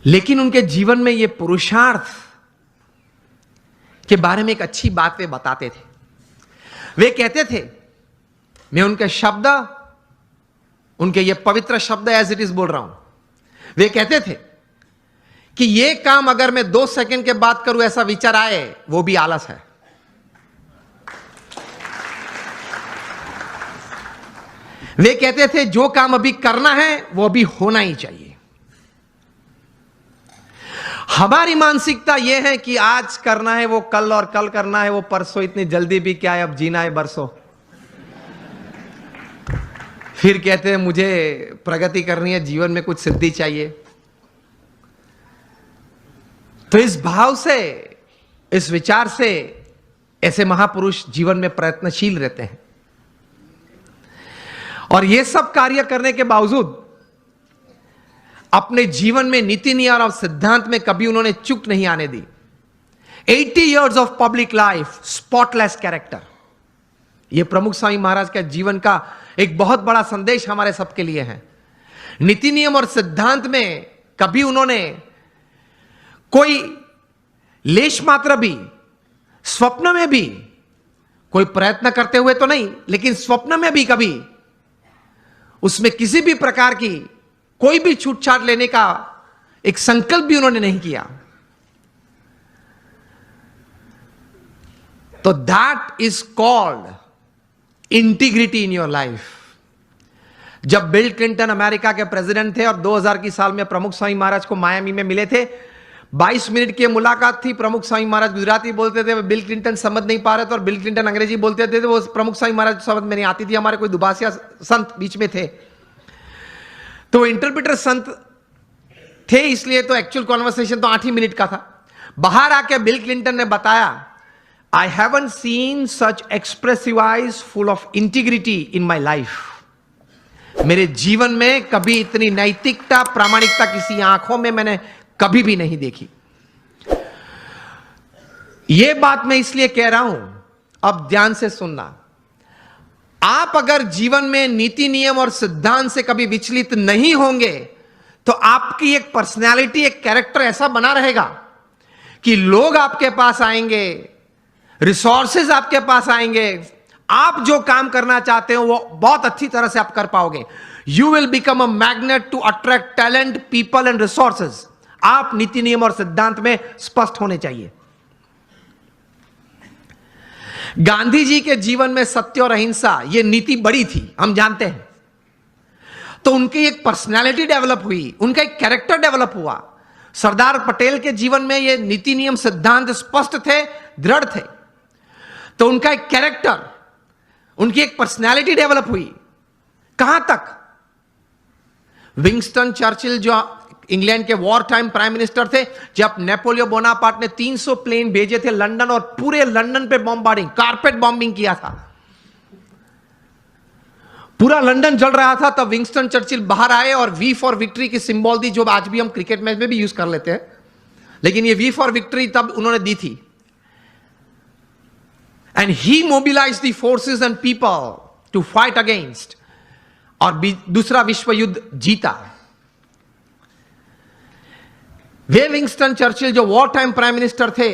लेकिन उनके जीवन में यह पुरुषार्थ के बारे में एक अच्छी बात वे बताते थे। वे कहते थे, मैं उनके शब्द, उनके ये पवित्र शब्द एज इट इज बोल रहा हूं। वे कहते थे कि ये काम अगर मैं 2 सेकंड के बाद करूं, ऐसा विचार आए, वो भी आलस है। वे कहते थे जो काम अभी करना है वो अभी होना ही चाहिए। हमारी मानसिकता यह है कि आज करना है वो कल, और कल करना है वो परसों। इतनी जल्दी भी क्या है, अब जीना है बरसों। फिर कहते हैं मुझे प्रगति करनी है, जीवन में कुछ सिद्धि चाहिए। तो इस भाव से, इस विचार से ऐसे महापुरुष जीवन में प्रयत्नशील रहते हैं। और ये सब कार्य करने के बावजूद अपने जीवन में नीति नियम और सिद्धांत में कभी उन्होंने चूक नहीं आने दी। 80 years of public life, spotless character. यह प्रमुख स्वामी महाराज के जीवन का एक बहुत बड़ा संदेश हमारे सबके लिए है। नीति नियम और सिद्धांत में कभी उन्होंने कोई लेश मात्र भी, स्वप्न में भी कोई प्रयत्न करते हुए तो नहीं, लेकिन स्वप्न में भी कभी उसमें किसी भी प्रकार की कोई भी छूटछाट लेने का एक संकल्प भी उन्होंने नहीं किया। तो that is called integrity in your life. जब बिल क्लिंटन अमेरिका के प्रेसिडेंट थे और 2000 की साल में प्रमुख स्वामी महाराज को मायामी में मिले थे, 22 मिनट की मुलाकात थी। प्रमुख स्वामी महाराज गुजराती बोलते थे, बिल क्लिंटन समझ नहीं पा रहे थे, और बिल क्लिंटन अंग्रेजी बोलते थे। वो प्रमुख स्वामी महाराज समझ में नहीं आती थी। हमारे कोई दुभाषिया संत बीच में थे, तो वो इंटरप्रेटर संत थे, इसलिए तो एक्चुअल कॉन्वर्सेशन तो 8 ही मिनट का था। बाहर आके बिल क्लिंटन ने बताया, I haven't seen such expressive eyes full of integrity in my life. मेरे जीवन में कभी इतनी नैतिकता, प्रामाणिकता किसी आंखों में मैंने कभी भी नहीं देखी। यह बात मैं इसलिए कह रहा हूं, अब ध्यान से सुनना। आप अगर जीवन में नीति नियम और सिद्धांत से कभी विचलित नहीं होंगे, तो आपकी एक पर्सनैलिटी, एक कैरेक्टर ऐसा बना रहेगा कि लोग आपके पास आएंगे, रिसोर्सेज आपके पास आएंगे, आप जो काम करना चाहते हो वो बहुत अच्छी तरह से आप कर पाओगे। You will become a magnet to attract talent, people and resources. आप नीति नियम और सिद्धांत में स्पष्ट होने चाहिए। गांधी जी के जीवन में सत्य और अहिंसा ये नीति बड़ी थी, हम जानते हैं। तो उनकी एक पर्सनालिटी डेवलप हुई, उनका एक कैरेक्टर डेवलप हुआ। सरदार पटेल के जीवन में ये नीति नियम सिद्धांत स्पष्ट थे, दृढ़ थे। तो उनका एक कैरेक्टर, उनकी एक पर्सनालिटी डेवलप हुई। कहां तक? विंस्टन चर्चिल जो इंग्लैंड के वॉर टाइम प्राइम मिनिस्टर थे, जब नेपोलियन बोनापार्ट ने 300 प्लेन भेजे थे लंदन, और पूरे लंदन पे बॉम्बार्डिंग, कारपेट बॉम्बिंग किया था, पूरा लंदन जल रहा था, तब विंस्टन चर्चिल बाहर आए और वी फॉर विक्ट्री की सिंबल दी, जो आज भी हम क्रिकेट मैच में भी यूज कर लेते हैं, लेकिन ये वी फॉर विक्ट्री तब उन्होंने दी थी। And he mobilized the forces and people to fight against, और दूसरा विश्व युद्ध जीता। वे विंस्टन चर्चिल जो वॉर टाइम प्राइम मिनिस्टर थे,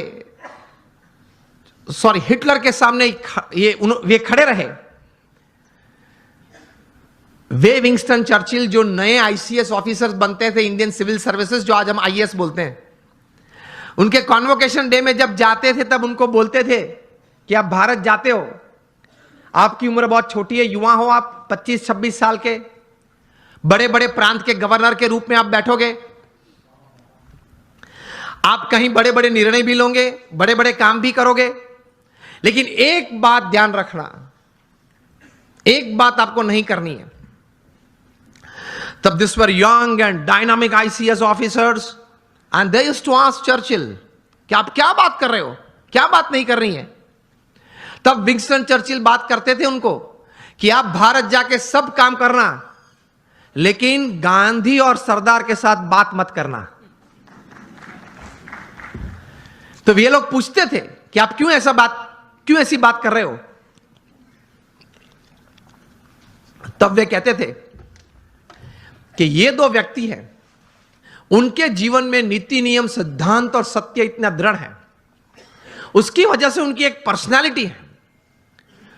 सॉरी हिटलर के सामने वे खड़े रहे। वे विंस्टन चर्चिल जो नए आईसीएस ऑफिसर्स बनते थे, इंडियन सिविल सर्विसेज, जो आज हम आईएएस बोलते हैं, उनके कॉन्वोकेशन डे में जब जाते थे तब उनको बोलते थे कि आप भारत जाते हो, आपकी उम्र बहुत छोटी है, युवा हो आप, 25-26 साल के, बड़े बड़े प्रांत के गवर्नर के रूप में आप बैठोगे, आप कहीं बड़े बड़े निर्णय भी लोगे, बड़े बड़े काम भी करोगे, लेकिन एक बात ध्यान रखना, एक बात आपको नहीं करनी है। तब this were young and dynamic ICS officers, and they used to ask Churchill, कि आप क्या बात कर रहे हो, क्या बात नहीं कर रही हैं। तब विंस्टन चर्चिल बात करते थे उनको कि आप भारत जाके सब काम करना, लेकिन गांधी और सरदार के साथ बात मत करना। तो ये लोग पूछते थे कि आप क्यों ऐसी बात कर रहे हो। तब वे कहते थे कि ये दो व्यक्ति हैं, उनके जीवन में नीति नियम सिद्धांत और सत्य इतना दृढ़ है, उसकी वजह से उनकी एक पर्सनालिटी है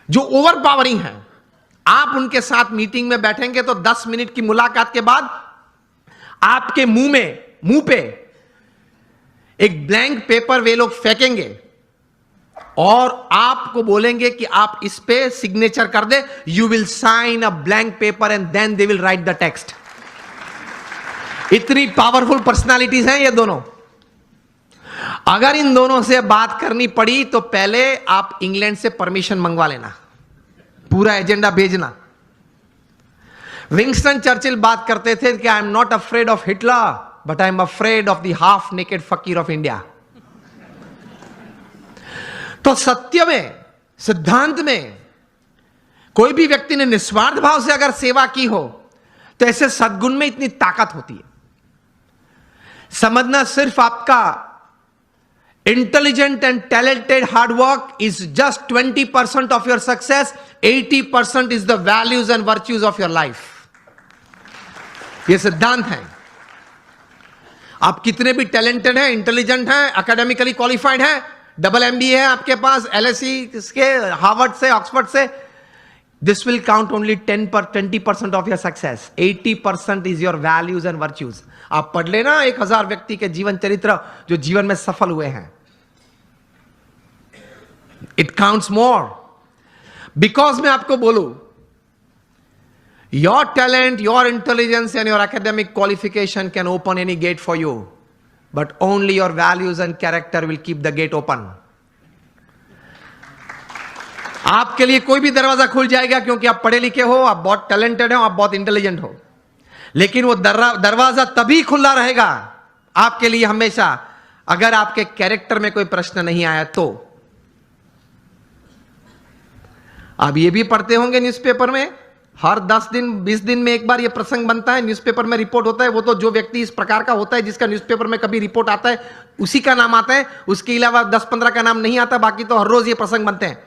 जो ओवर पावरिंग है। आप उनके साथ मीटिंग में बैठेंगे तो 10 मिनट की मुलाकात के बाद आपके मुंह पे एक ब्लैंक पेपर वे लोग फेंकेंगे और आपको बोलेंगे कि आप इस पे सिग्नेचर कर दे। You will sign a blank paper and then they will write the text. इतनी पावरफुल पर्सनालिटीज हैं ये दोनों। अगर इन दोनों से बात करनी पड़ी तो पहले आप इंग्लैंड से परमिशन मंगवा लेना, पूरा एजेंडा भेजना। विंस्टन चर्चिल बात करते थे कि I am not afraid of Hitler but I am afraid of the half naked फकीर ऑफ इंडिया। तो सत्य में, सिद्धांत में कोई भी व्यक्ति ने निस्वार्थ भाव से अगर सेवा की हो तो ऐसे सद्गुण में इतनी ताकत होती है। समझना सिर्फ आपका intelligent and talented hard work is just 20% of your success, 80% is the values and virtues of your life. ये सिद्धांत है। आप कितने भी टैलेंटेड हैं, इंटेलिजेंट हैं, एकेडमिकली क्वालिफाइड हैं, डबल MBA है आपके पास, LSE के, हार्वर्ड से, ऑक्सफोर्ड से, this will count only 20% of your success. 80% is your values and virtues. आप पढ़ लेना 1000 व्यक्ति के जीवन चरित्र जो जीवन में सफल हुए हैं। It counts more. बिकॉज मैं आपको बोलूं, your talent, your intelligence and your academic qualification can open any get for you, but only your values and character will keep the gate open. आपके लिए कोई भी दरवाजा खुल जाएगा क्योंकि आप पढ़े लिखे हो, आप बहुत टैलेंटेड हो, आप बहुत इंटेलिजेंट हो, लेकिन वो दरवाजा तभी खुला रहेगा आपके लिए हमेशा अगर आपके कैरेक्टर में कोई प्रश्न नहीं आया तो। आप ये भी पढ़ते होंगे न्यूज़पेपर में, हर 10 दिन 20 दिन में एक बार ये प्रसंग बनता है, न्यूज़पेपर में रिपोर्ट होता है। वो तो जो व्यक्ति इस प्रकार का होता है जिसका न्यूज़पेपर में कभी रिपोर्ट आता है उसी का नाम आता है, उसके अलावा 10-15 का नाम नहीं आता, बाकी तो हर रोज ये प्रसंग बनते हैं।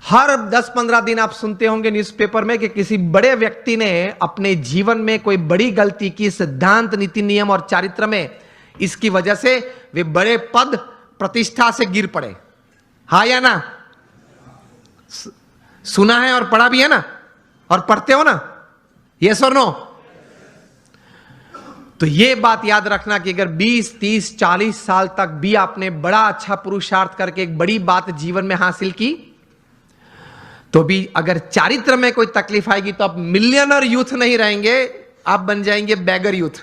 हर 10-15 दिन आप सुनते होंगे न्यूज़पेपर में कि किसी बड़े व्यक्ति ने अपने जीवन में कोई बड़ी गलती की, सिद्धांत, नीति नियम और चारित्र में, इसकी वजह से वे बड़े पद प्रतिष्ठा से गिर पड़े। हाँ या ना? सुना है और पढ़ा भी है ना, और पढ़ते हो ना, यस और नो? तो ये बात याद रखना कि अगर 20, 30, 40 साल तक भी आपने बड़ा अच्छा पुरुषार्थ करके एक बड़ी बात जीवन में हासिल की, तो भी अगर चारित्र में कोई तकलीफ आएगी तो आप मिलियनर यूथ नहीं रहेंगे, आप बन जाएंगे बैगर यूथ।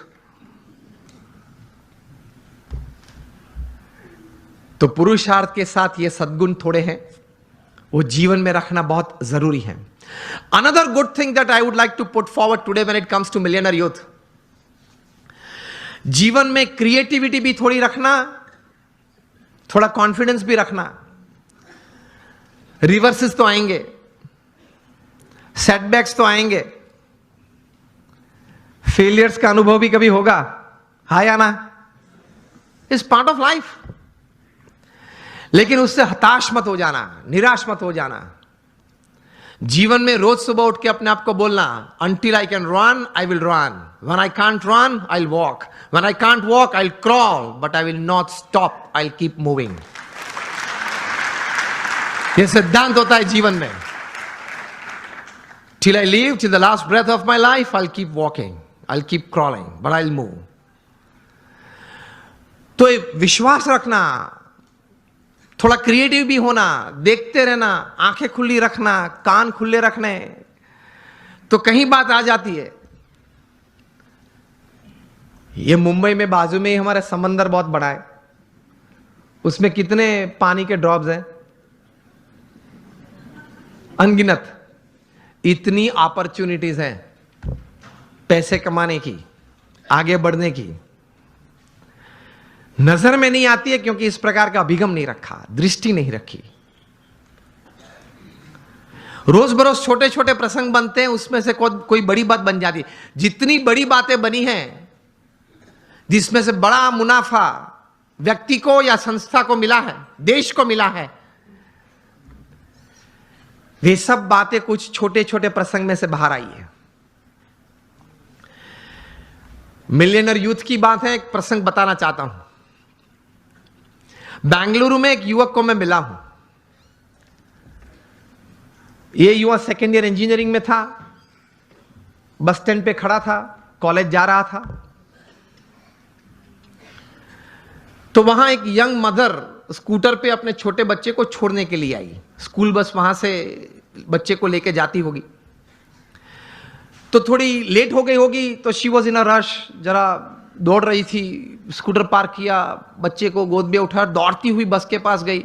तो पुरुषार्थ के साथ ये सद्गुण थोड़े हैं, वो जीवन में रखना बहुत जरूरी है। Another good thing that I would like to put forward today when it comes to millionaire youth, जीवन में क्रिएटिविटी भी थोड़ी रखना, थोड़ा कॉन्फिडेंस भी रखना। रिवर्सेस तो आएंगे, सेटबैक्स तो आएंगे, फेलियर्स का अनुभव भी कभी होगा, हाँ या ना? Is part of life. लेकिन उससे हताश मत हो जाना, निराश मत हो जाना। जीवन में रोज सुबह उठ के अपने आप को बोलना, until I can run, I will run. When I can't run, I'll walk. When I can't walk, I'll crawl, but I will not stop. I'll keep moving. ये सिद्धांत होता है जीवन में। Till I live, till the last breath of my life, I'll keep walking. I'll keep crawling, but I'll move. तो ये विश्वास रखना, थोड़ा क्रिएटिव भी होना, देखते रहना, आंखें खुली रखना, कान खुले रखने, तो कहीं बात आ जाती है। ये मुंबई में बाजू में ही हमारा समंदर बहुत बड़ा है, उसमें कितने पानी के ड्रॉप्स हैं? अनगिनत। इतनी अपॉर्चुनिटीज हैं पैसे कमाने की, आगे बढ़ने की। नजर में नहीं आती है क्योंकि इस प्रकार का अभिगम नहीं रखा, दृष्टि नहीं रखी। रोज बरोज छोटे छोटे प्रसंग बनते हैं, उसमें से कोई बड़ी बात बन जाती है। जितनी बड़ी बातें बनी हैं जिसमें से बड़ा मुनाफा व्यक्ति को या संस्था को मिला है, देश को मिला है, वे सब बातें कुछ छोटे छोटे प्रसंग में से बाहर आई है। मिलियनर यूथ की बात है, एक प्रसंग बताना चाहता हूं। बेंगलुरु में एक युवक को मैं मिला हूं। यह युवक सेकेंड ईयर इंजीनियरिंग में था, बस स्टैंड पे खड़ा था, कॉलेज जा रहा था। तो वहां एक यंग मदर स्कूटर पे अपने छोटे बच्चे को छोड़ने के लिए आई। स्कूल बस वहां से बच्चे को लेके जाती होगी, तो थोड़ी लेट हो गई होगी, तो she was in a rush, जरा दौड़ रही थी। स्कूटर पार्क किया, बच्चे को गोद में उठा, दौड़ती हुई बस के पास गई,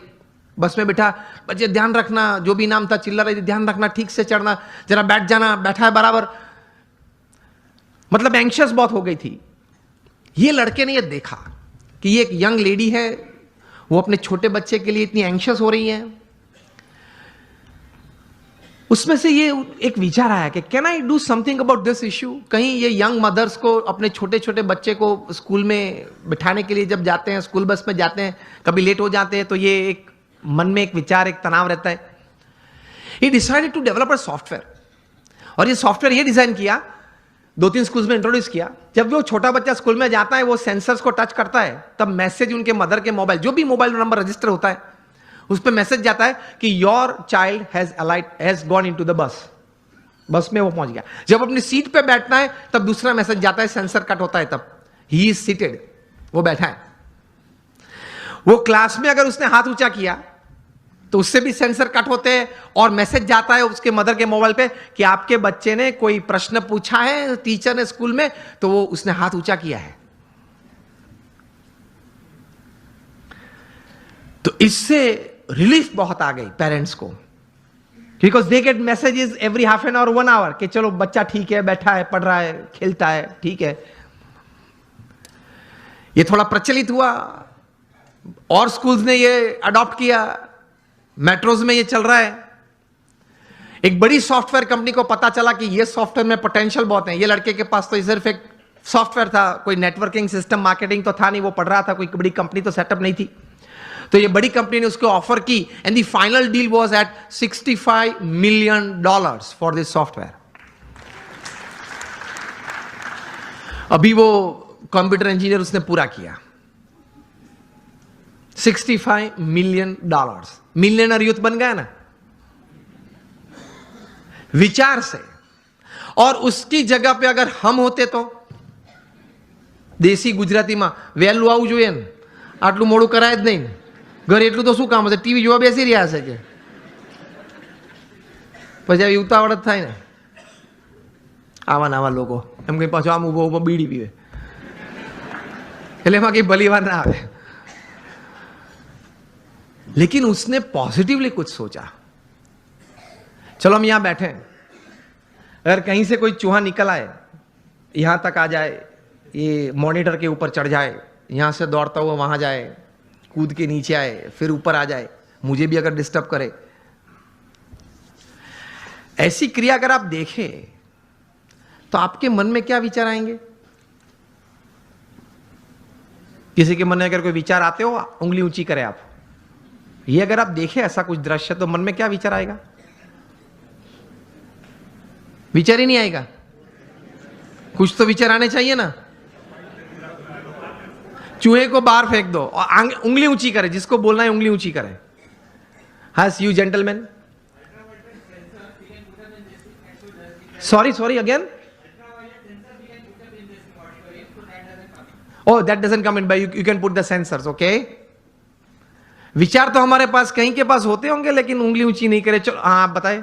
बस में बिठा, बच्चे ध्यान रखना, जो भी नाम था चिल्ला रही थी, ध्यान रखना, ठीक से चढ़ना, जरा बैठ जाना, बैठा है बराबर। मतलब एंग्शियस बहुत हो गई थी। ये लड़के ने ये देखा कि ये एक यंग लेडी है, वो अपने छोटे बच्चे के लिए इतनी एंग्शियस हो रही है। उसमें से ये एक विचार आया कि can I do something about this issue. कहीं ये यंग मदर्स को, अपने छोटे छोटे बच्चे को स्कूल में बिठाने के लिए जब जाते हैं, स्कूल बस में जाते हैं, कभी लेट हो जाते हैं, तो ये एक मन में एक विचार, एक तनाव रहता है। He decided to develop a software, और ये सॉफ्टवेयर ये डिजाइन किया, 2-3 स्कूल्स में इंट्रोड्यूस किया। जब वो छोटा बच्चा स्कूल में जाता है, वो सेंसर्स को टच करता है, तब मैसेज उनके मदर के मोबाइल, जो भी मोबाइल नंबर रजिस्टर होता है, उस पर मैसेज जाता है कि your child has gone into the bus. बस में वो पहुंच गया। जब अपनी सीट पे बैठना है, तब दूसरा मैसेज जाता है, सेंसर कट होता है, तब ही इज सीटेड, वो बैठा है। वो क्लास में अगर उसने हाथ ऊंचा किया तो उससे भी सेंसर कट होते हैं, और मैसेज जाता है उसके मदर के मोबाइल पे कि आपके बच्चे ने कोई प्रश्न पूछा है टीचर ने स्कूल में, तो वो उसने हाथ ऊंचा किया है। तो इससे रिलीफ बहुत आ गई पेरेंट्स को, because they get messages every half an hour, 1 hour, कि चलो बच्चा ठीक है, बैठा है, पढ़ रहा है, खेलता है, ठीक है। ये थोड़ा प्रचलित हुआ और स्कूल्स ने ये अडॉप्ट किया, मेट्रोज में ये चल रहा है। एक बड़ी सॉफ्टवेयर कंपनी को पता चला कि ये सॉफ्टवेयर में पोटेंशियल बहुत है। ये लड़के के पास तो सिर्फ एक सॉफ्टवेयर था, कोई नेटवर्किंग सिस्टम, मार्केटिंग तो था नहीं, वो पढ़ रहा था, कोई बड़ी कंपनी तो सेटअप नहीं थी। तो ये बड़ी कंपनी ने उसको ऑफर की, and the final deal was at $65 million for this software. अभी वो कंप्यूटर इंजीनियर उसने पूरा किया, $65 million। मिलियनर यूथ बन गया ना विचार से। और उसकी जगह पे अगर हम होते तो, દેશી ગુજરાતીમાં વહેલું આવવું જોઈએ ને, આટલું મોડું કરાય જ નહીં ને, ઘરે એટલું તો શું કામ હશે, ટીવી જોવા બેસી રહ્યા હશે કે પછી આવી ઉતાવળ જ થાય ને, આવા ને આવા લોકો એમ કંઈ પાછું આમ ઊભો ઊભો બીડી પીવે, એટલે એમાં કંઈ ભલી વાર ના આવે। लेकिन उसने पॉजिटिवली कुछ सोचा। चलो हम यहां बैठे, अगर कहीं से कोई चूहा निकल आए, यहां तक आ जाए, ये मॉनिटर के ऊपर चढ़ जाए, यहां से दौड़ता हुआ वहां जाए, कूद के नीचे आए, फिर ऊपर आ जाए, मुझे भी अगर डिस्टर्ब करे, ऐसी क्रिया अगर आप देखें तो आपके मन में क्या विचार आएंगे? किसी के मन में अगर कोई विचार आते हो, उंगली ऊंची करें आप। ये अगर आप देखें ऐसा कुछ दृश्य, तो मन में क्या विचार आएगा? विचार ही नहीं आएगा। कुछ तो विचार आने चाहिए ना। चूहे को बाहर फेंक दो और उंगली ऊंची करे, जिसको बोलना है उंगली ऊंची करे। हस you gentleman, sorry again. Oh, that doesn't come in by you can put the sensors, okay? विचार तो हमारे पास कहीं के पास होते होंगे, लेकिन उंगली ऊंची नहीं करे। चलो हाँ, आप बताए।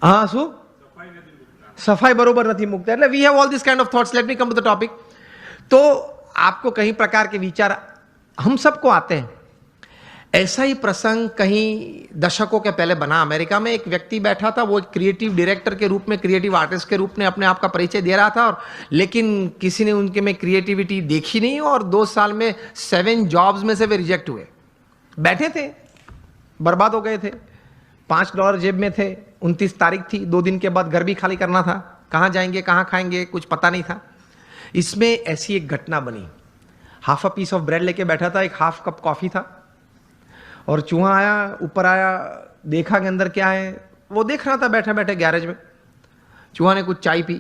हाँ, सो सफाई बरोबर नहीं मुकता। એટલે we have all this kind of thoughts. Let me come to the topic. तो आपको कई प्रकार के विचार हम सबको आते हैं। ऐसा ही प्रसंग कहीं दशकों के पहले बना अमेरिका में। एक व्यक्ति बैठा था, वो क्रिएटिव डायरेक्टर के रूप में, क्रिएटिव आर्टिस्ट के रूप में अपने आप का परिचय दे रहा था, और लेकिन किसी ने उनके में क्रिएटिविटी देखी नहीं, और 2 साल में 7 जॉब्स में से वे रिजेक्ट हुए। बैठे थे, बर्बाद हो गए थे, $5 जेब में थे, 29 तारीख थी, 2 दिन के बाद घर भी खाली करना था, कहाँ जाएंगे कहाँ खाएंगे कुछ पता नहीं था। इसमें ऐसी एक घटना बनी। Half a piece of bread लेके बैठा था, एक हाफ कप कॉफी था, और चूहा आया, ऊपर आया, देखा कि अंदर क्या है। वो देख रहा था बैठे बैठे गैरेज में। चूहा ने कुछ चाय पी,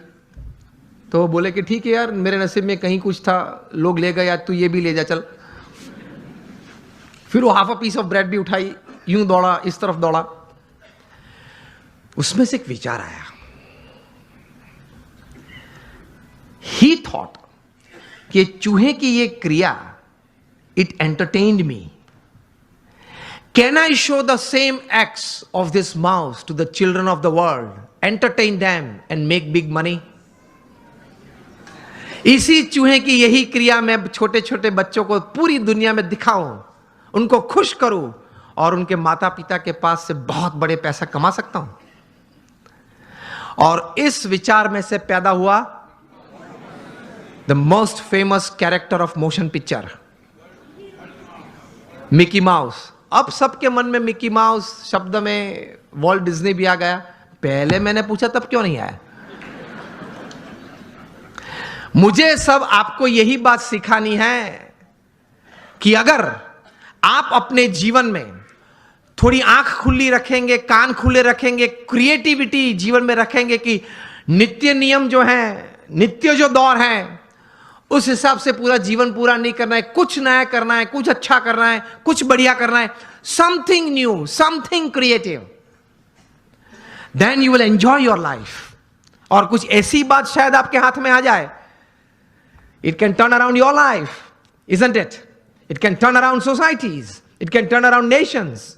तो वो बोले कि ठीक है यार, मेरे नसीब में कहीं कुछ था, लोग ले गए, आज तू ये भी ले जा चल। फिर वो half a piece of bread भी उठाई, यूं दौड़ा, इस तरफ दौड़ा। उसमें से एक विचार आया। ही थॉट कि चूहे की ये क्रिया, it entertained me. Can I show the same acts of this mouse to the children of the world, entertain them and make big money? इसी चूहे की यही क्रिया मैं छोटे छोटे बच्चों को पूरी दुनिया में दिखाऊं, उनको खुश करूं, और उनके माता पिता के पास से बहुत बड़े पैसा कमा सकता हूं। और इस विचार में से पैदा हुआ the most famous character of motion picture, Mickey mouse. अब सबके मन में मिकी माउस शब्द में वॉल्ट डिज्नी भी आ गया। पहले मैंने पूछा तब क्यों नहीं आया? मुझे सब आपको यही बात सिखानी है कि अगर आप अपने जीवन में थोड़ी आंख खुली रखेंगे, कान खुले रखेंगे, क्रिएटिविटी जीवन में रखेंगे कि नित्य नियम जो है, नित्य जो दौर है, उस हिसाब से पूरा जीवन पूरा नहीं करना है, कुछ नया करना है, कुछ अच्छा करना है, कुछ बढ़िया करना है, something new, something creative, then you will enjoy your life. और कुछ ऐसी बात शायद आपके हाथ में आ जाए, it can turn around your life, isn't it? It can turn around societies, it can turn around Nations.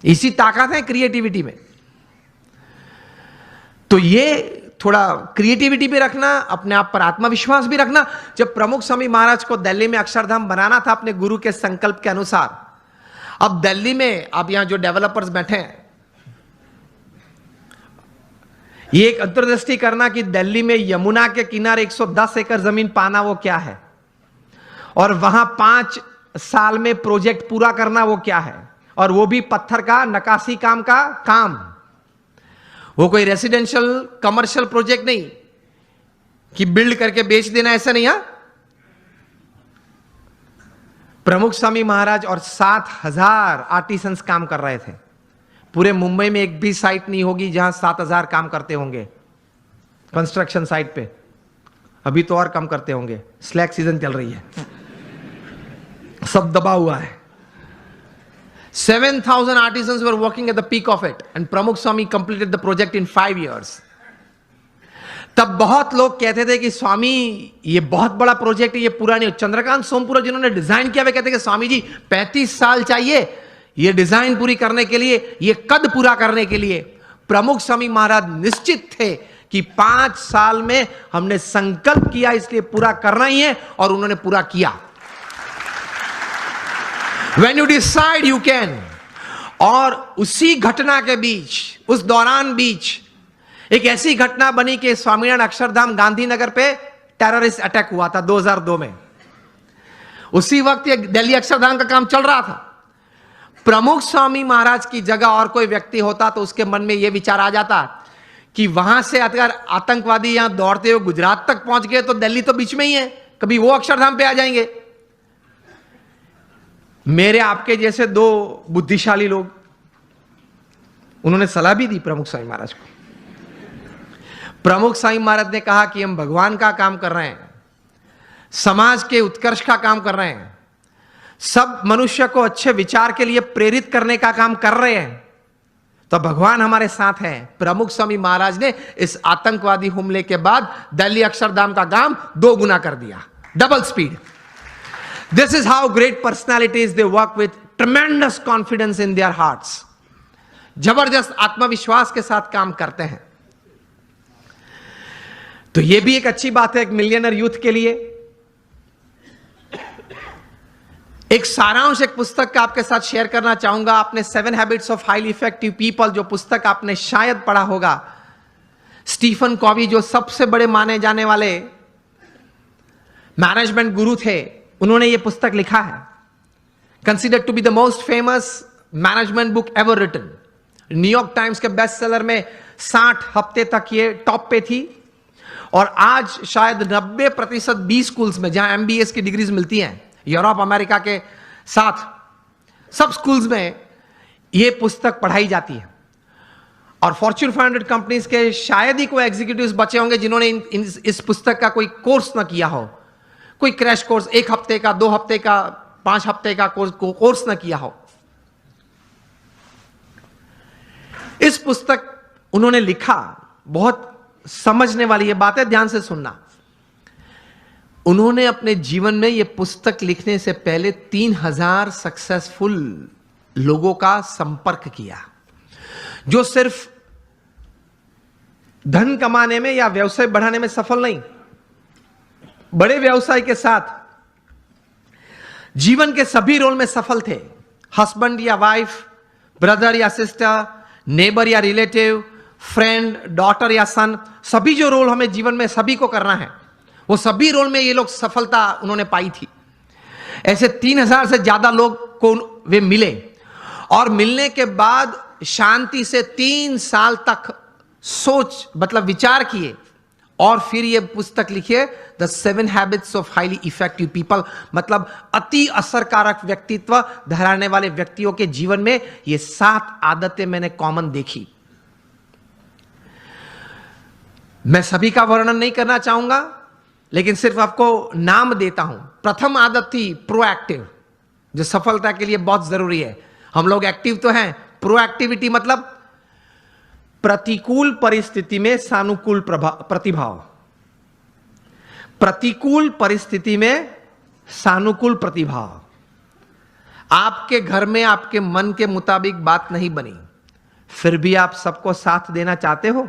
इसी ताकत है क्रिएटिविटी में। तो ये थोड़ा क्रिएटिविटी भी रखना, अपने आप पर आत्मविश्वास भी रखना। जब प्रमुख स्वामी महाराज को दिल्ली में अक्षरधाम बनाना था अपने गुरु के संकल्प के अनुसार, अब दिल्ली में आप यहां जो डेवलपर्स बैठे हैं, ये एक अंतर्दृष्टि करना कि दिल्ली में यमुना के किनारे 110 एकड़ जमीन पाना वो क्या है, और वहां 5 साल में प्रोजेक्ट पूरा करना वो क्या है, और वो भी पत्थर का नक्काशी काम का काम। वो कोई रेसिडेंशियल कमर्शियल प्रोजेक्ट नहीं कि बिल्ड करके बेच देना, ऐसा नहीं। प्रमुख स्वामी महाराज और 7,000 आर्टिसंस काम कर रहे थे। पूरे मुंबई में एक भी साइट नहीं होगी जहां 7,000 काम करते होंगे कंस्ट्रक्शन साइट पे। अभी तो और कम करते होंगे, स्लैक सीजन चल रही है, सब दबा हुआ है। 7,000 artisans were working at the peak of it, and Pramukh Swami completed the project in 5 years. तब बहुत लोग कहते थे कि स्वामी ये बहुत बड़ा प्रोजेक्ट है, ये पूरा नहीं। चंद्रकांत सोमपुरा जिन्होंने डिजाइन किया, वे कहते कि स्वामी जी 35 साल चाहिए ये डिजाइन पूरी करने के लिए, ये कद पूरा करने के लिए। प्रमुख स्वामी महाराज निश्चित थे कि 5 साल में हमने संकल्प किया, इसलिए पूरा करना ही है, और उन्होंने पूरा किया। When you decide you can। और उसी घटना के बीच, उस दौरान बीच एक ऐसी घटना बनी कि स्वामीनारायण अक्षरधाम गांधीनगर पे टेररिस्ट अटैक हुआ था 2002 में। उसी वक्त ये दिल्ली अक्षरधाम का काम चल रहा था। प्रमुख स्वामी महाराज की जगह और कोई व्यक्ति होता तो उसके मन में यह विचार आ जाता कि वहां से अगर आतंकवादी यहां दौड़ते हुए गुजरात तक पहुंच गए तो दिल्ली तो बीच में ही है, कभी वो अक्षरधाम पे आ जाएंगे। मेरे आपके जैसे 2 बुद्धिशाली लोग, उन्होंने सलाह भी दी प्रमुख स्वामी महाराज को। प्रमुख स्वामी महाराज ने कहा कि हम भगवान का काम कर रहे हैं, समाज के उत्कर्ष का काम कर रहे हैं, सब मनुष्य को अच्छे विचार के लिए प्रेरित करने का काम कर रहे हैं, तो भगवान हमारे साथ हैं। प्रमुख स्वामी महाराज ने इस आतंकवादी हमले के बाद दिल्ली अक्षरधाम का काम 2 गुना कर दिया, double speed. This is how great personalities they work with tremendous confidence in their hearts. जबरदस्त आत्मविश्वास के साथ काम करते हैं। तो यह भी एक अच्छी बात है एक मिलियनर यूथ के लिए। एक सारांश एक पुस्तक का आपके साथ शेयर करना चाहूंगा। आपने 7 habits of highly effective people जो पुस्तक आपने शायद पढ़ा होगा, स्टीफन कॉवी जो सबसे बड़े माने जाने वाले मैनेजमेंट गुरु थे, उन्होंने यह पुस्तक लिखा है। Considered to be the most famous management book ever written. New York Times के बेस्ट सेलर में 60 हफ्ते तक ये टॉप पे थी और आज शायद 90% बी स्कूल्स में जहां MBA की डिग्रीज मिलती हैं यूरोप अमेरिका के साथ सब स्कूल्स में यह पुस्तक पढ़ाई जाती है। और फॉर्च्यून 500 कंपनीज के शायद ही कोई एग्जीक्यूटिव्स बचे होंगे जिन्होंने इस पुस्तक का कोई कोर्स ना किया हो, कोई क्रैश कोर्स 1 हफ्ते का, 2 हफ्ते का, 5 हफ्ते का कोर्स ना किया हो। इस पुस्तक उन्होंने लिखा, बहुत समझने वाली ये बात है, ध्यान से सुनना। उन्होंने अपने जीवन में यह पुस्तक लिखने से पहले 3000 सक्सेसफुल लोगों का संपर्क किया, जो सिर्फ धन कमाने में या व्यवसाय बढ़ाने में सफल नहीं, बड़े व्यवसाय के साथ जीवन के सभी रोल में सफल थे। हस्बैंड या वाइफ, ब्रदर या सिस्टर, नेबर या रिलेटिव, फ्रेंड, डॉटर या सन, सभी जो रोल हमें जीवन में सभी को करना है, वो सभी रोल में ये लोग सफलता उन्होंने पाई थी। ऐसे 3000 से ज्यादा लोग को वे मिले और मिलने के बाद शांति से 3 साल तक सोच मतलब विचार किए और फिर ये पुस्तक लिखिए, the 7 habits of highly effective people. मतलब अति असरकारक व्यक्तित्व धराने वाले व्यक्तियों के जीवन में ये 7 आदतें मैंने कॉमन देखी। मैं सभी का वर्णन नहीं करना चाहूंगा, लेकिन सिर्फ आपको नाम देता हूं। प्रथम आदत थी प्रोएक्टिव, जो सफलता के लिए बहुत जरूरी है। हम लोग एक्टिव तो हैं, प्रोएक्टिविटी मतलब प्रतिकूल परिस्थिति में सानुकूल प्रतिभाव। प्रतिकूल परिस्थिति में सानुकूल प्रतिभाव। आपके घर में आपके मन के मुताबिक बात नहीं बनी, फिर भी आप सबको साथ देना चाहते हो।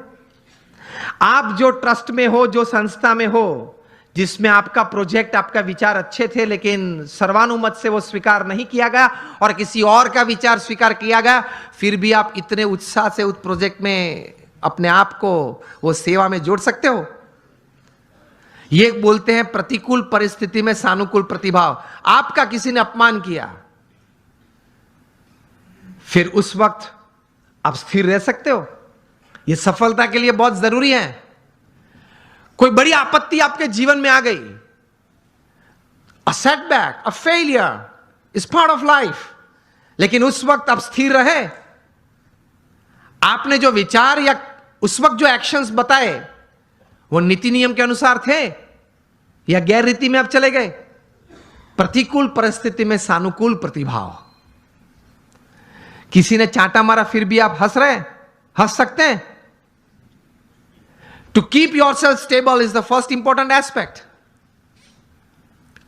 आप जो ट्रस्ट में हो, जो संस्था में हो, जिसमें आपका प्रोजेक्ट, आपका विचार अच्छे थे, लेकिन सर्वानुमत से वो स्वीकार नहीं किया गया और किसी और का विचार स्वीकार किया गया, फिर भी आप इतने उत्साह से उस प्रोजेक्ट में अपने आप को वो सेवा में जोड़ सकते हो। ये बोलते हैं प्रतिकूल परिस्थिति में सानुकूल प्रतिभाव। आपका किसी ने अपमान किया, फिर उस वक्त आप स्थिर रह सकते हो। यह सफलता के लिए बहुत जरूरी है। कोई बड़ी आपत्ति आपके जीवन में आ गई, a setback, a failure is part of life, लेकिन उस वक्त आप स्थिर रहे। आपने जो विचार या उस वक्त जो एक्शंस बताए वो नीति नियम के अनुसार थे या गैर रीति में आप चले गए। प्रतिकूल परिस्थिति में सानुकूल प्रतिभाव। किसी ने चांटा मारा, फिर भी आप हंस रहे, हंस सकते हैं। To keep yourself stable is the first important aspect.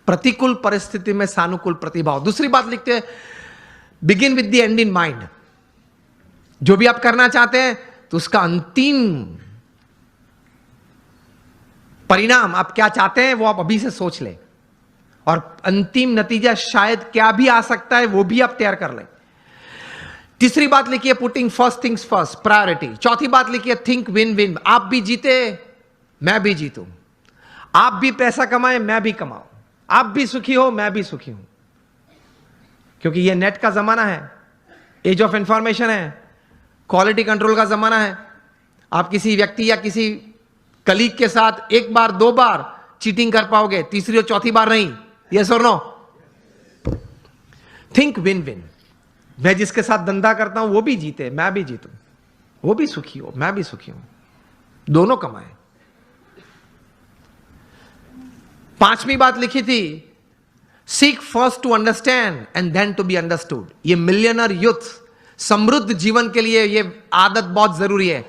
प्रतिकूल परिस्थिति में सानुकूल प्रतिभाव। दूसरी बात लिखते हैं, begin with the end in mind. जो भी आप करना चाहते हैं तो उसका अंतिम परिणाम आप क्या चाहते हैं वो आप अभी से सोच लें, और अंतिम नतीजा शायद क्या भी आ सकता है वो भी आप तैयार कर लें। तीसरी बात लिखिए, putting first things first, priority. चौथी बात लिखिए, थिंक विन विन। आप भी जीते, मैं भी जीतूं। आप भी पैसा कमाए, मैं भी कमाऊं। आप भी सुखी हो, मैं भी सुखी हूं। क्योंकि यह नेट का जमाना है, एज ऑफ इंफॉर्मेशन है, क्वालिटी कंट्रोल का जमाना है। आप किसी व्यक्ति या किसी कलीग के साथ 1 बार 2 बार चीटिंग कर पाओगे, तीसरी और चौथी बार नहीं। यस और नो? Think win win. मैं जिसके साथ धंधा करता हूं वो भी जीते, मैं भी जीतूं। वो भी सुखी हो, मैं भी सुखी हूं, दोनों कमाए। 5वीं बात लिखी थी, seek first to understand and then to be understood. ये मिलियनर यूथ समृद्ध जीवन के लिए ये आदत बहुत जरूरी है।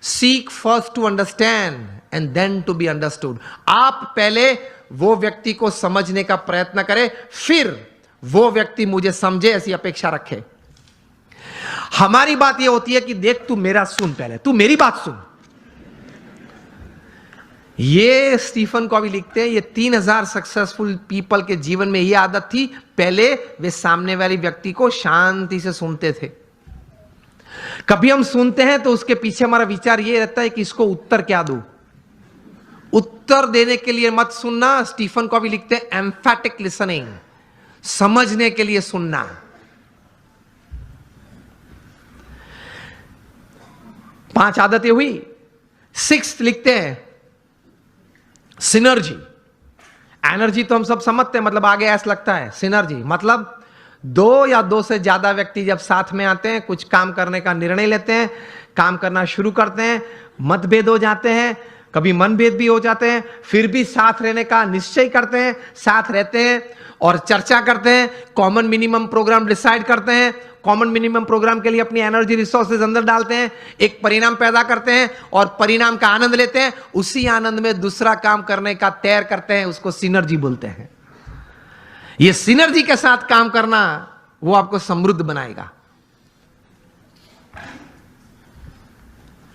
Seek first to understand and then to be understood. आप पहले वो व्यक्ति को समझने का प्रयत्न करें, फिर वो व्यक्ति मुझे समझे, ऐसी अपेक्षा रखे। हमारी बात यह होती है कि देख तू मेरा सुन, पहले तू मेरी बात सुन। ये स्टीफन कॉवी लिखते हैं, ये 3000 सक्सेसफुल पीपल के जीवन में ये आदत थी, पहले वे सामने वाले व्यक्ति को शांति से सुनते थे। कभी हम सुनते हैं तो उसके पीछे हमारा विचार ये रहता है कि इसको उत्तर क्या दूं। उत्तर देने के लिए मत सुनना। स्टीफन कॉवी लिखते हैं एम्फैटिक लिसनिंग, समझने के लिए सुनना। पांच आदतें हुई। 6 लिखते हैं सिनर्जी। एनर्जी तो हम सब समझते हैं, मतलब आगे ऐसा लगता है। सिनर्जी मतलब 2 या 2 से ज्यादा व्यक्ति जब साथ में आते हैं, कुछ काम करने का निर्णय लेते हैं, काम करना शुरू करते हैं, मतभेद हो जाते हैं, कभी मनभेद भी हो जाते हैं, फिर भी साथ रहने का निश्चय करते हैं, साथ रहते हैं और चर्चा करते हैं, कॉमन मिनिमम प्रोग्राम डिसाइड करते हैं, कॉमन मिनिमम प्रोग्राम के लिए अपनी एनर्जी रिसोर्सेज अंदर डालते हैं, एक परिणाम पैदा करते हैं और परिणाम का आनंद लेते हैं, उसी आनंद में दूसरा काम करने का तैयार करते हैं, उसको सिनर्जी बोलते हैं। ये सिनर्जी के साथ काम करना वो आपको समृद्ध बनाएगा।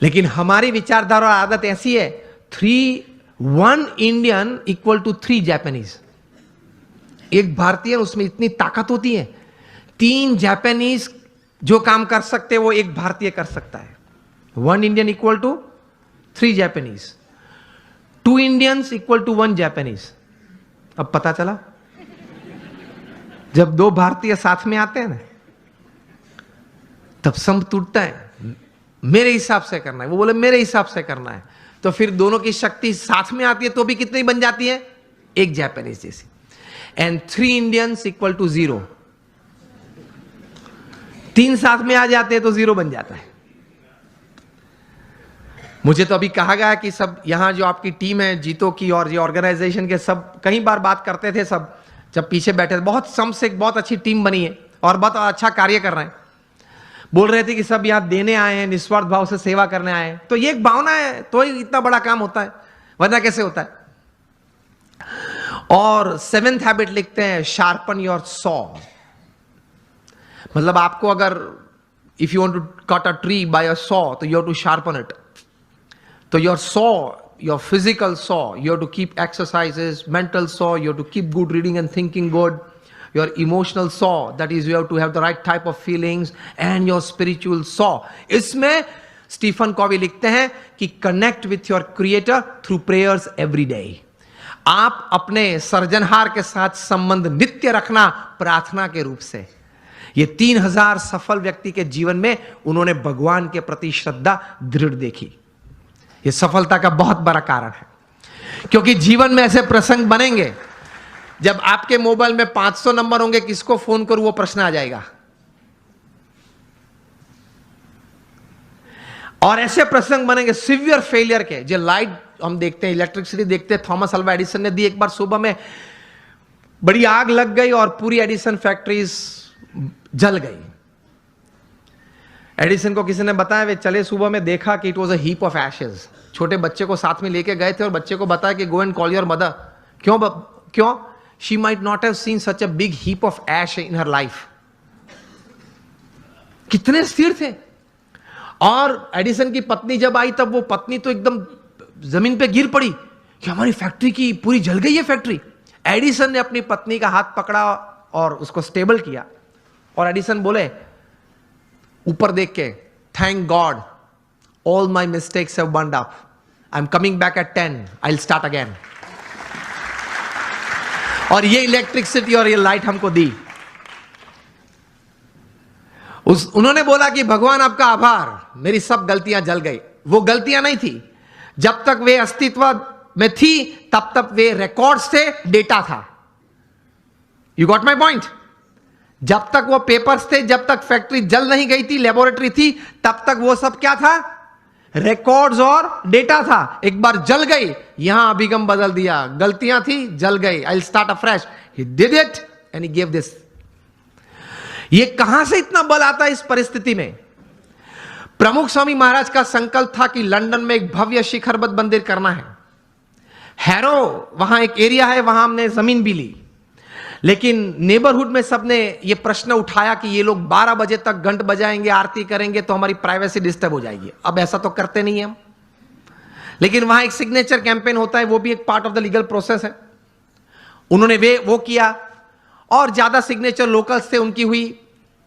लेकिन हमारी विचारधारा और आदत ऐसी है, 1 इंडियन इक्वल टू 3 जापानीज। एक भारतीय, उसमें इतनी ताकत होती है, 3 जापानीज जो काम कर सकते हैं वो एक भारतीय कर सकता है। 1 Indian equal to 3 Japanese, 2 Indians equal to 1 Japanese. अब पता चला, जब 2 भारतीय साथ में आते हैं ना, तब संब टूटता है। मेरे हिसाब से करना है, वो बोले मेरे हिसाब से करना है, तो फिर दोनों की शक्ति साथ में आती है तो भी कितनी बन जाती है? एक जापानीज जैसी। And 3 Indians equal to 0। 3 साथ में आ जाते हैं तो 0 बन जाता है। मुझे तो अभी कहा गया कि सब यहां जो आपकी टीम है जीतो की और ये ऑर्गेनाइजेशन के, सब कई बार बात करते थे, सब जब पीछे बैठे, बहुत सम से एक बहुत अच्छी टीम बनी है और बहुत अच्छा कार्य कर रहे हैं। बोल रहे थे कि सब यहां देने आए हैं, निस्वार्थ भाव से सेवा करने आए हैं। तो ये एक भावना है तो ही इतना बड़ा काम होता है, वरना कैसे होता है। और 7th हैबिट लिखते हैं शार्पन योर सॉ। मतलब आपको अगर if you want to cut a tree by a saw तो you have to sharpen it. तो your saw, your physical saw, you have to keep exercises, mental saw, you have to keep good reading and thinking good. Your emotional saw, that is you have to have the right type of feelings, and your spiritual saw. इसमें स्टीफन कॉवी लिखते हैं कि connect with your creator through prayers every day. आप अपने सर्जनहार के साथ संबंध नित्य रखना प्रार्थना के रूप से। ये 3000 सफल व्यक्ति के जीवन में उन्होंने भगवान के प्रति श्रद्धा दृढ़ देखी। ये सफलता का बहुत बड़ा कारण है, क्योंकि जीवन में ऐसे प्रसंग बनेंगे जब आपके मोबाइल में 500 नंबर होंगे, किसको फोन करूं वो प्रश्न आ जाएगा। और ऐसे प्रसंग बनेंगे सिवियर फेलियर के, जो लाइट हम देखते हैं, इलेक्ट्रिसिटी देखते हैं, थॉमस अल्वा एडिसन ने दी। एक बार सुबह में बड़ी आग लग गई और पूरी एडिसन फैक्ट्रीज जल गई। एडिसन को किसी ने बताया, वे चले सुबह में, देखा कि it was a heap of Ashes. छोटे बच्चे को साथ में लेके गए थे और बच्चे को बताया कि go and call your mother. क्यों? She might not have seen such a big heap of ash in her life. कितने स्थिर थे। और एडिसन की पत्नी जब आई, तब वो पत्नी तो एकदम जमीन पे गिर पड़ी कि हमारी फैक्ट्री की पूरी जल गई है फैक्ट्री। एडिसन ने अपनी पत्नी का हाथ पकड़ा और उसको स्टेबल किया, और एडिसन बोले ऊपर देख के, thank God all my mistakes have burned up, I am coming back at 10, I will start again. और ये इलेक्ट्रिसिटी और ये लाइट हमको दी। उन्होंने बोला कि भगवान आपका आभार, मेरी सब गलतियां जल गई। वो गलतियां नहीं थी, जब तक वे अस्तित्व में थी तब तक वे रिकॉर्ड्स थे, डेटा था। You got my point? जब तक वो पेपर्स थे, जब तक फैक्ट्री जल नहीं गई थी, लेबोरेटरी थी, तब तक वो सब क्या था? रिकॉर्ड्स और डेटा था। एक बार जल गई, यहां अभिगम बदल दिया, गलतियां थी, जल गई, I will start afresh. He did it and he give this. ये कहां से इतना बल आता है इस परिस्थिति में? प्रमुख स्वामी महाराज का संकल्प था कि लंदन में एक भव्य शिखरबद्ध मंदिर करना है। हैरो वहां एक एरिया है, वहां हमने जमीन भी ली, लेकिन नेबरहुड में सबने ये प्रश्न उठाया कि ये लोग 12 बजे तक घंट बजाएंगे, आरती करेंगे, तो हमारी प्राइवेसी डिस्टर्ब हो जाएगी। अब ऐसा तो करते नहीं हम। लेकिन वहां एक सिग्नेचर कैंपेन होता है, वो भी एक part of the legal process है। उन्होंने वो किया और ज्यादा सिग्नेचर लोकल्स थे उनकी हुई,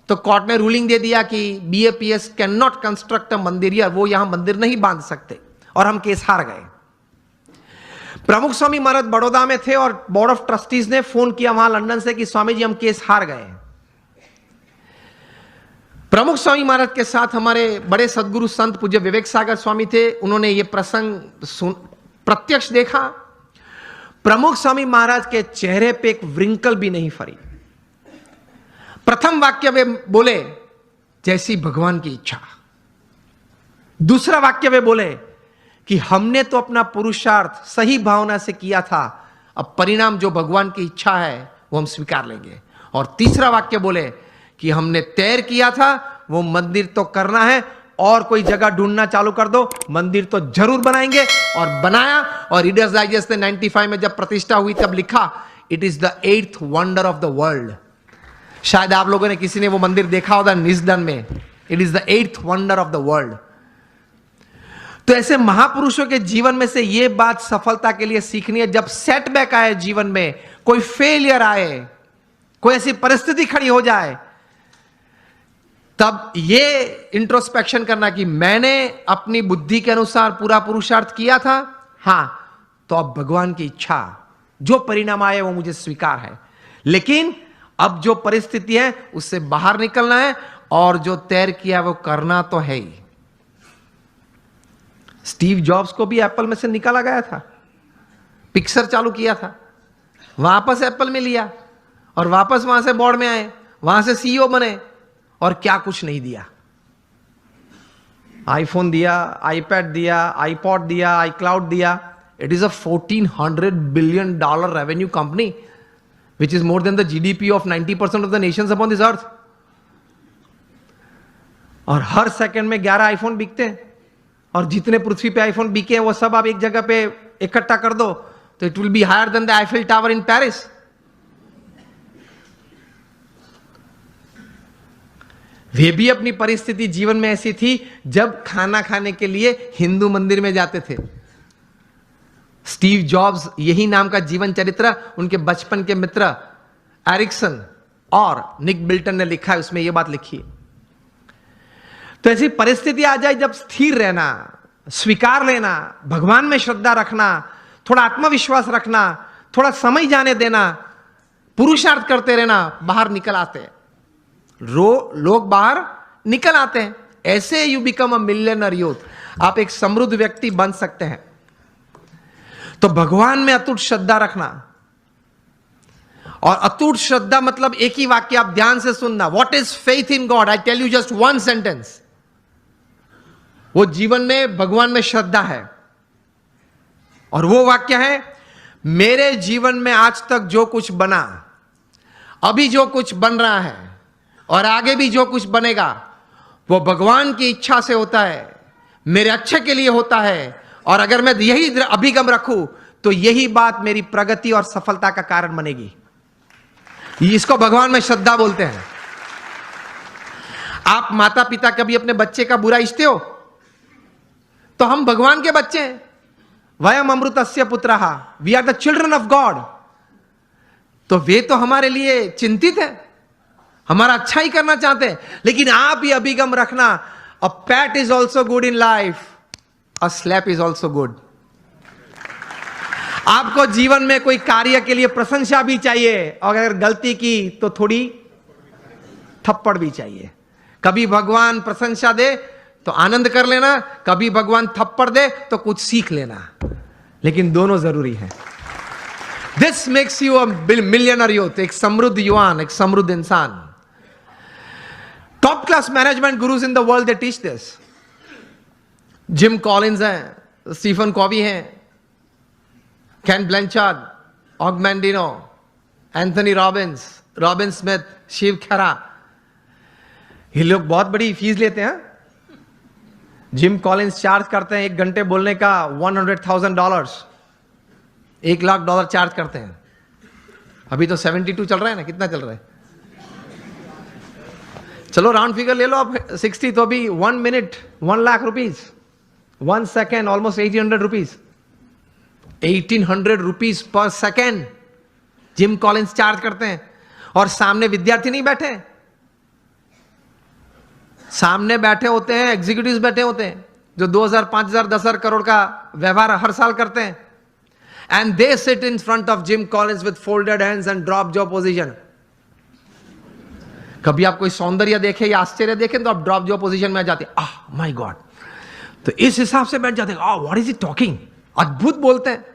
तो कोर्ट ने रूलिंग दे दिया कि BAPS can not construct a मंदिर, या वो यहां मंदिर नहीं बांध सकते, और हम केस हार गए। प्रमुख स्वामी महाराज बड़ौदा में थे और बोर्ड ऑफ ट्रस्टीज ने फोन किया वहां लंदन से कि स्वामी जी हम केस हार गए। प्रमुख स्वामी महाराज के साथ हमारे बड़े सदगुरु संत पूज्य विवेक सागर स्वामी थे, उन्होंने ये प्रसंग प्रत्यक्ष देखा। प्रमुख स्वामी महाराज के चेहरे पे एक व्रिंकल भी नहीं फरी। प्रथम वाक्य वे बोले, जैसी भगवान की इच्छा। दूसरा वाक्य वे बोले कि हमने तो अपना पुरुषार्थ सही भावना से किया था, अब परिणाम जो भगवान की इच्छा है वो हम स्वीकार लेंगे। और तीसरा वाक्य बोले कि हमने तय किया था वो मंदिर तो करना है, और कोई जगह ढूंढना चालू कर दो, मंदिर तो जरूर बनाएंगे। और बनाया, और रीडर्स डाइजेस्ट ने 95 में जब प्रतिष्ठा हुई तब लिखा, it is the 8th wonder of the world. शायद आप लोगों ने किसी ने वो मंदिर देखा होगा निजदन में, it is the 8th wonder of the world. तो ऐसे महापुरुषों के जीवन में से ये बात सफलता के लिए सीखनी है, जब सेटबैक आए जीवन में, कोई फेलियर आए, कोई ऐसी परिस्थिति खड़ी हो जाए, तब ये इंट्रोस्पेक्शन करना कि मैंने अपनी बुद्धि के अनुसार पूरा पुरुषार्थ किया था, हां, तो अब भगवान की इच्छा, जो परिणाम आए वो मुझे स्वीकार है, लेकिन अब जो परिस्थिति है उससे बाहर निकलना है, और जो तय किया वो करना तो है ही। स्टीव जॉब्स को भी एप्पल में से निकाला गया था, पिक्सर चालू किया था, वापस एप्पल में लिया, और वापस वहां से बोर्ड में आए, वहां से CEO बने, और क्या कुछ नहीं दिया। आईफोन दिया, आईपैड दिया, आईपॉड दिया, आईक्लाउड दिया। It is a $1400 billion revenue company, which is more than the GDP of 90% of the nations upon this earth. और हर सेकंड में 11 आईफोन बिकते हैं, और जितने पृथ्वी पे आईफोन बिके हैं वो सब आप एक जगह पे इकट्ठा कर दो तो it will be higher than the Eiffel Tower in Paris. वे भी अपनी परिस्थिति जीवन में ऐसी थी जब खाना खाने के लिए हिंदू मंदिर में जाते थे। स्टीव जॉब्स, यही नाम का जीवन चरित्र उनके बचपन के मित्र एरिक्सन और निक बिल्टन ने लिखा है, उसमें यह बात लिखी है। तो ऐसी परिस्थिति आ जाए जब स्थिर रहना, स्वीकार लेना, भगवान में श्रद्धा रखना, थोड़ा आत्मविश्वास रखना, थोड़ा समय जाने देना, पुरुषार्थ करते रहना, बाहर निकल आते हैं। लोग बाहर निकल आते हैं। ऐसे you become a millionaire youth. आप एक समृद्ध व्यक्ति बन सकते हैं। तो भगवान में अटूट श्रद्धा रखना, और अटूट श्रद्धा मतलब एक ही वाक्य आप ध्यान से सुनना, what is faith in God? I tell you just one sentence. वो जीवन में भगवान में श्रद्धा है, और वो वाक्य है, मेरे जीवन में आज तक जो कुछ बना, अभी जो कुछ बन रहा है और आगे भी जो कुछ बनेगा, वो भगवान की इच्छा से होता है, मेरे अच्छे के लिए होता है। और अगर मैं यही अभिगम रखूं तो यही बात मेरी प्रगति और सफलता का कारण बनेगी। इसको भगवान में श्रद्धा बोलते हैं। आप माता पिता कभी अपने बच्चे का बुरा इच्छते हो? तो हम भगवान के बच्चे हैं। वयम अमृतस्य पुत्रः, we are the children of God. तो वे तो हमारे लिए चिंतित है, हमारा अच्छा ही करना चाहते हैं। लेकिन आप ही अभिगम रखना, a pat is also good in life, a slap is also good. आपको जीवन में कोई कार्य के लिए प्रशंसा भी चाहिए, और अगर गलती की तो थोड़ी थप्पड़ भी चाहिए। कभी भगवान प्रशंसा दे तो आनंद कर लेना, कभी भगवान थप्पड़ दे तो कुछ सीख लेना, लेकिन दोनों जरूरी है। This makes you a millionaire youth, एक समृद्ध युवान, एक समृद्ध इंसान। Top class management gurus in the world they teach this. Jim Collins हैं, स्टीफन कॉवी हैं, Ken Blanchard, Og Mandino, Anthony Robbins, Robin Smith, Shiv Khera, ये लोग बहुत बड़ी फीस लेते हैं। जिम कॉलिंस चार्ज करते हैं 1 घंटे बोलने का $100,000, $1 लाख चार्ज करते हैं। अभी तो 72 चल रहा है ना, कितना चल रहा है? चलो राउंड फिगर ले लो आप, 60, तो अभी 1 minute $1 lakh. 1 second almost 1800 rupees, 1800 rupees per second gym Collins charge करते हैं। और सामने विद्यार्थी नहीं बैठे, सामने बैठे होते हैं एग्जीक्यूटिव्स बैठे होते हैं जो 2000, 5000, 10,000 करोड़ का व्यवहार हर साल करते हैं। And they sit in front of gym Collins with folded hands and drop jaw position. कभी आप कोई सौंदर्य देखे या आश्चर्य देखें तो आप ड्रॉप जॉ पोजीशन में आ जाते, आह माय गॉड, तो इस हिसाब से बैठ जाते, आह व्हाट इज इट टॉकिंग, अद्भुत बोलते हैं।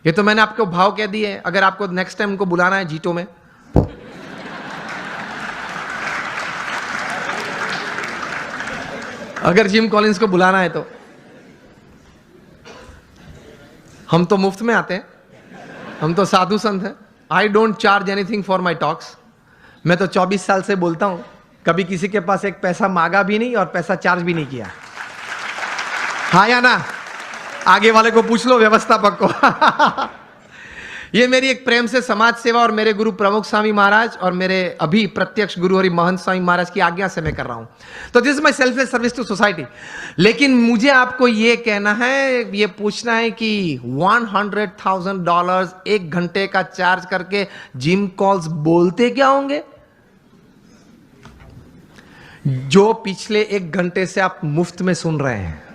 ये तो मैंने आपको भाव कह दिए। अगर आपको नेक्स्ट टाइम उनको बुलाना है जीटो में, अगर जिम कॉलिंस को बुलाना है तो हम तो मुफ्त में आते हैं, हम तो साधु संत हैं। I don't charge anything for my talks. मैं तो 24 साल से बोलता हूं, कभी किसी के पास एक पैसा मांगा भी नहीं और पैसा चार्ज भी नहीं किया। हाँ या ना? आगे वाले को पूछ लो, व्यवस्थापक को। ये मेरी एक प्रेम से समाज सेवा और मेरे गुरु प्रमुख स्वामी महाराज और मेरे अभी प्रत्यक्ष गुरु हरि महंत स्वामी महाराज की आज्ञा से मैं कर रहा हूं। तो this is my selfless service to society. लेकिन मुझे आपको ये कहना है, ये पूछना है कि $100,000 1 घंटे का चार्ज करके जिम कॉल्स बोलते क्या होंगे, जो पिछले 1 घंटे से आप मुफ्त में सुन रहे हैं।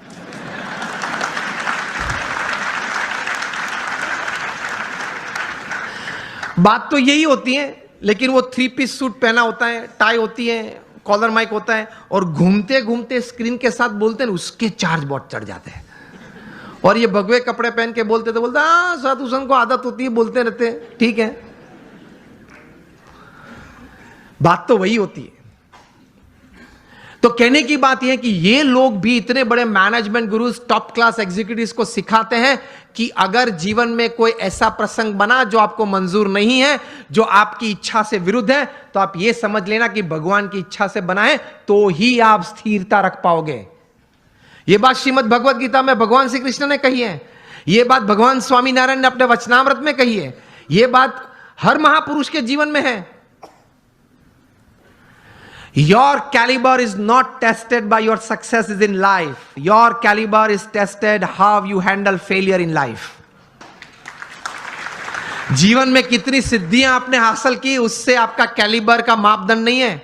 बात तो यही होती है, लेकिन वो 3 पीस सूट पहना होता है, टाई होती है, कॉलर माइक होता है और घूमते घूमते स्क्रीन के साथ बोलते हैं, उसके चार्ज बहुत चढ़ जाते हैं। और ये भगवे कपड़े पहन के बोलते तो बोलते हाँ साधु संत को आदत होती है, बोलते रहते हैं, ठीक है। बात तो वही होती है। तो कहने की बात यह है कि ये लोग भी इतने बड़े management gurus, top class executives को सिखाते हैं कि अगर जीवन में कोई ऐसा प्रसंग बना जो आपको मंजूर नहीं है, जो आपकी इच्छा से विरुद्ध है, तो आप ये समझ लेना कि भगवान की इच्छा से बना है, तो ही आप स्थिरता रख पाओगे। यह बात श्रीमद् भगवद गीता में भगवान श्री कृष्ण ने कही है, यह बात भगवान स्वामी नारायण ने अपने वचनामृत में कही है, यह बात हर महापुरुष के जीवन में है। Your caliber is not tested by your successes in life. Your caliber is tested how you handle failure in life. जीवन में कितनी सिद्धियां आपने हासिल की, उससे आपका कैलिबर का मापदंड नहीं है।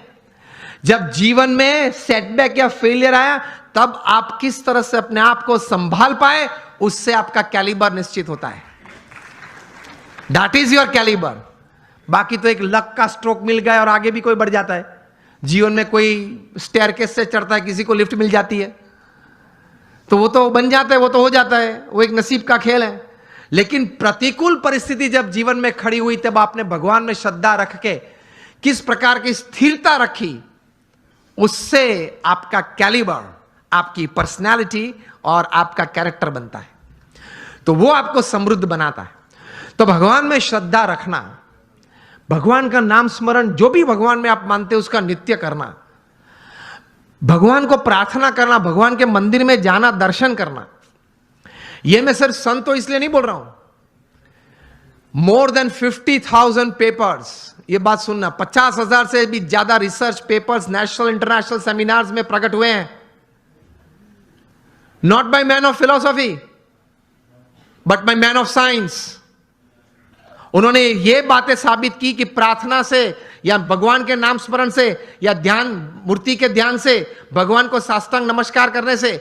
जब जीवन में सेटबैक या फेलियर आया, तब आप किस तरह से अपने आप को संभाल पाए, उससे आपका कैलिबर निश्चित होता है। That is your caliber. बाकी तो एक लक का स्ट्रोक मिल गया और आगे भी कोई बढ़ जाता है। जीवन में कोई स्टेयरकेस से चढ़ता है, किसी को लिफ्ट मिल जाती है, तो वो तो बन जाता है, वो तो हो जाता है, वो एक नसीब का खेल है। लेकिन प्रतिकूल परिस्थिति जब जीवन में खड़ी हुई, तब आपने भगवान में श्रद्धा रख के किस प्रकार की स्थिरता रखी, उससे आपका कैलिबर, आपकी पर्सनैलिटी और आपका कैरेक्टर बनता है, तो वो आपको समृद्ध बनाता है। तो भगवान में श्रद्धा रखना, भगवान का नाम स्मरण, जो भी भगवान में आप मानते हैं उसका नित्य करना, भगवान को प्रार्थना करना, भगवान के मंदिर में जाना, दर्शन करना। यह मैं सिर्फ संत तो इसलिए नहीं बोल रहा हूं। मोर देन 50,000 पेपर्स, यह बात सुनना, 50,000 से भी ज्यादा research papers national international seminars में प्रकट हुए हैं। Not by man of philosophy but by man of science. उन्होंने ये बातें साबित की कि प्रार्थना से या भगवान के नाम स्मरण से या ध्यान, मूर्ति के ध्यान से, भगवान को साष्टांग नमस्कार करने से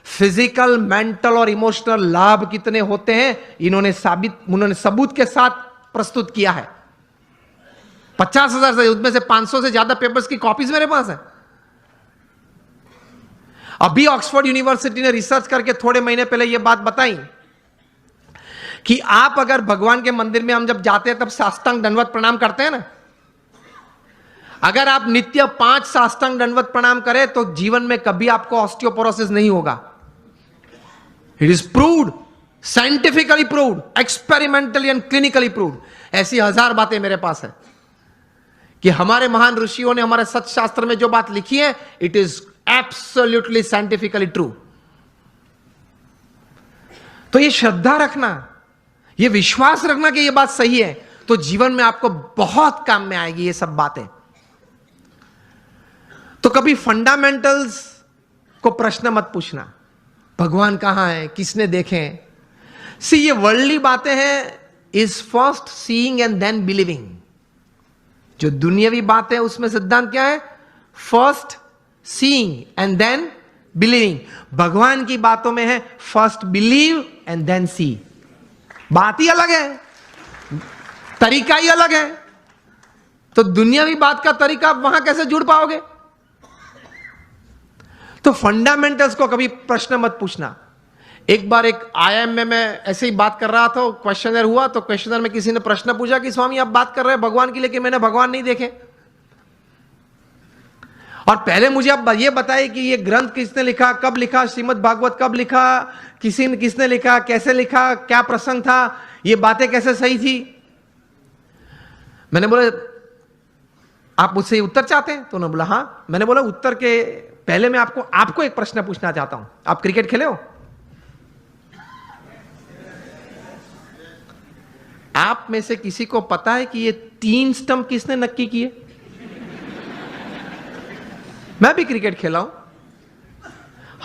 फिजिकल, मेंटल और इमोशनल लाभ कितने होते हैं, उन्होंने सबूत के साथ प्रस्तुत किया है। 50,000 से, उसमें से 500 से ज्यादा पेपर्स की कॉपीज मेरे पास है। अभी ऑक्सफोर्ड यूनिवर्सिटी ने रिसर्च करके थोड़े महीने पहले यह बात बताई कि आप अगर भगवान के मंदिर में हम जब जाते हैं तब साष्टांग दंडवत प्रणाम करते हैं ना, अगर आप नित्य 5 साष्टांग दंडवत प्रणाम करें तो जीवन में कभी आपको ऑस्टियोपोरोसिस नहीं होगा। It is proved, scientifically proved, experimentally and clinically proved. ऐसी 1000 बातें मेरे पास है कि हमारे महान ऋषियों ने हमारे सत्य शास्त्र में जो बात लिखी है, it is absolutely scientifically true. तो ये श्रद्धा रखना, ये विश्वास रखना कि ये बात सही है, तो जीवन में आपको बहुत काम में आएगी ये सब बातें। तो कभी फंडामेंटल्स को प्रश्न मत पूछना, भगवान कहां है, किसने देखे? सी, ये वर्ल्डली बातें हैं, is first seeing and then believing. जो दुनियावी बात है उसमें सिद्धांत क्या है? First seeing and then believing. भगवान की बातों में है first believe and then see. बात ही अलग है, तरीका ही अलग है। तो दुनियावी बात का तरीका आप वहां कैसे जुड़ पाओगे? तो फंडामेंटल्स को कभी प्रश्न मत पूछना। एक बार एक आईआईएम में मैं ऐसे ही बात कर रहा था, क्वेश्चनर हुआ, तो क्वेश्चनर में किसी ने प्रश्न पूछा कि स्वामी आप बात कर रहे हैं भगवान की, लेकिन मैंने भगवान नहीं देखे। और पहले मुझे आप ये बताइए कि ये ग्रंथ किसने लिखा, कब लिखा, श्रीमद् भागवत कब लिखा, किसने लिखा, कैसे लिखा, क्या प्रसंग था, ये बातें कैसे सही थी। मैंने बोला आप मुझसे ये उत्तर चाहते हैं? तो उन्होंने बोला हां। मैंने बोला उत्तर के पहले मैं आपको एक प्रश्न पूछना चाहता हूं। आप क्रिकेट खेले हो? आप में से किसी को पता है कि ये 3 स्टंप किसने नक्की किए? मैं भी क्रिकेट खेला हूं।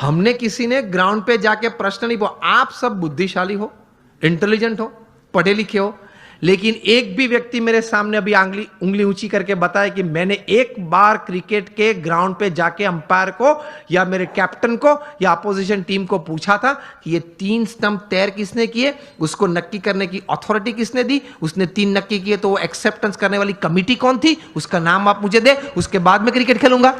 हमने किसी ने ग्राउंड पे जाके प्रश्न नहीं पूछा। आप सब बुद्धिशाली हो, इंटेलिजेंट हो, पढ़े लिखे हो, लेकिन एक भी व्यक्ति मेरे सामने अभी उंगली ऊंची करके बताए कि मैंने एक बार क्रिकेट के ग्राउंड पे जाके अंपायर को या मेरे कैप्टन को या अपोजिशन टीम को पूछा था कि ये 3 स्टंप तैर किसने किए, उसको नक्की करने की अथॉरिटी किसने दी, उसने 3 नक्की किए तो वो एक्सेप्टेंस करने वाली कमिटी कौन थी, उसका नाम आप मुझे दे, उसके बाद मैं क्रिकेट खेलूंगा।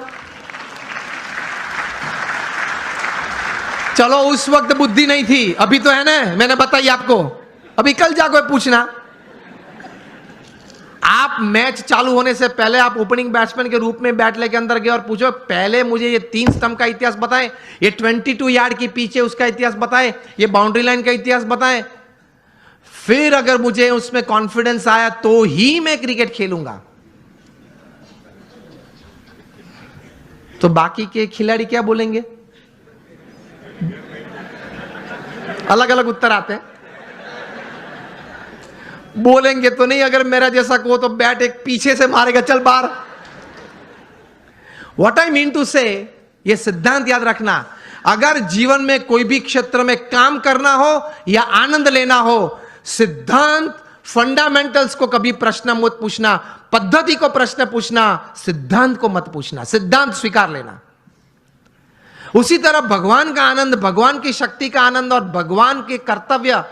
चलो उस वक्त बुद्धि नहीं थी, अभी तो है ना, मैंने बताई आपको। अभी कल जाकर पूछना। आप मैच चालू होने से पहले आप ओपनिंग बैट्समैन के रूप में बैट लेके अंदर गए और पूछो पहले मुझे ये 3 स्टंप का इतिहास बताएं, ये 22 यार्ड की पीछे उसका इतिहास बताएं, ये बाउंड्री लाइन का इतिहास बताएं। फिर अगर मुझे उसमें कॉन्फिडेंस आया तो ही मैं क्रिकेट खेलूंगा। तो बाकी के खिलाड़ी क्या बोलेंगे? अलग अलग उत्तर आते हैं। बोलेंगे तो नहीं, अगर मेरा जैसा को तो बैट एक पीछे से मारेगा, चल बाहर। व्हाट आई मीन टू से, ये सिद्धांत याद रखना, अगर जीवन में कोई भी क्षेत्र में काम करना हो या आनंद लेना हो, सिद्धांत फंडामेंटल्स को कभी प्रश्न मत पूछना, पद्धति को प्रश्न पूछना, सिद्धांत को मत पूछना। सिद्धांत स्वीकार लेना। उसी तरह भगवान का आनंद, भगवान की शक्ति का आनंद और भगवान के कर्तव्य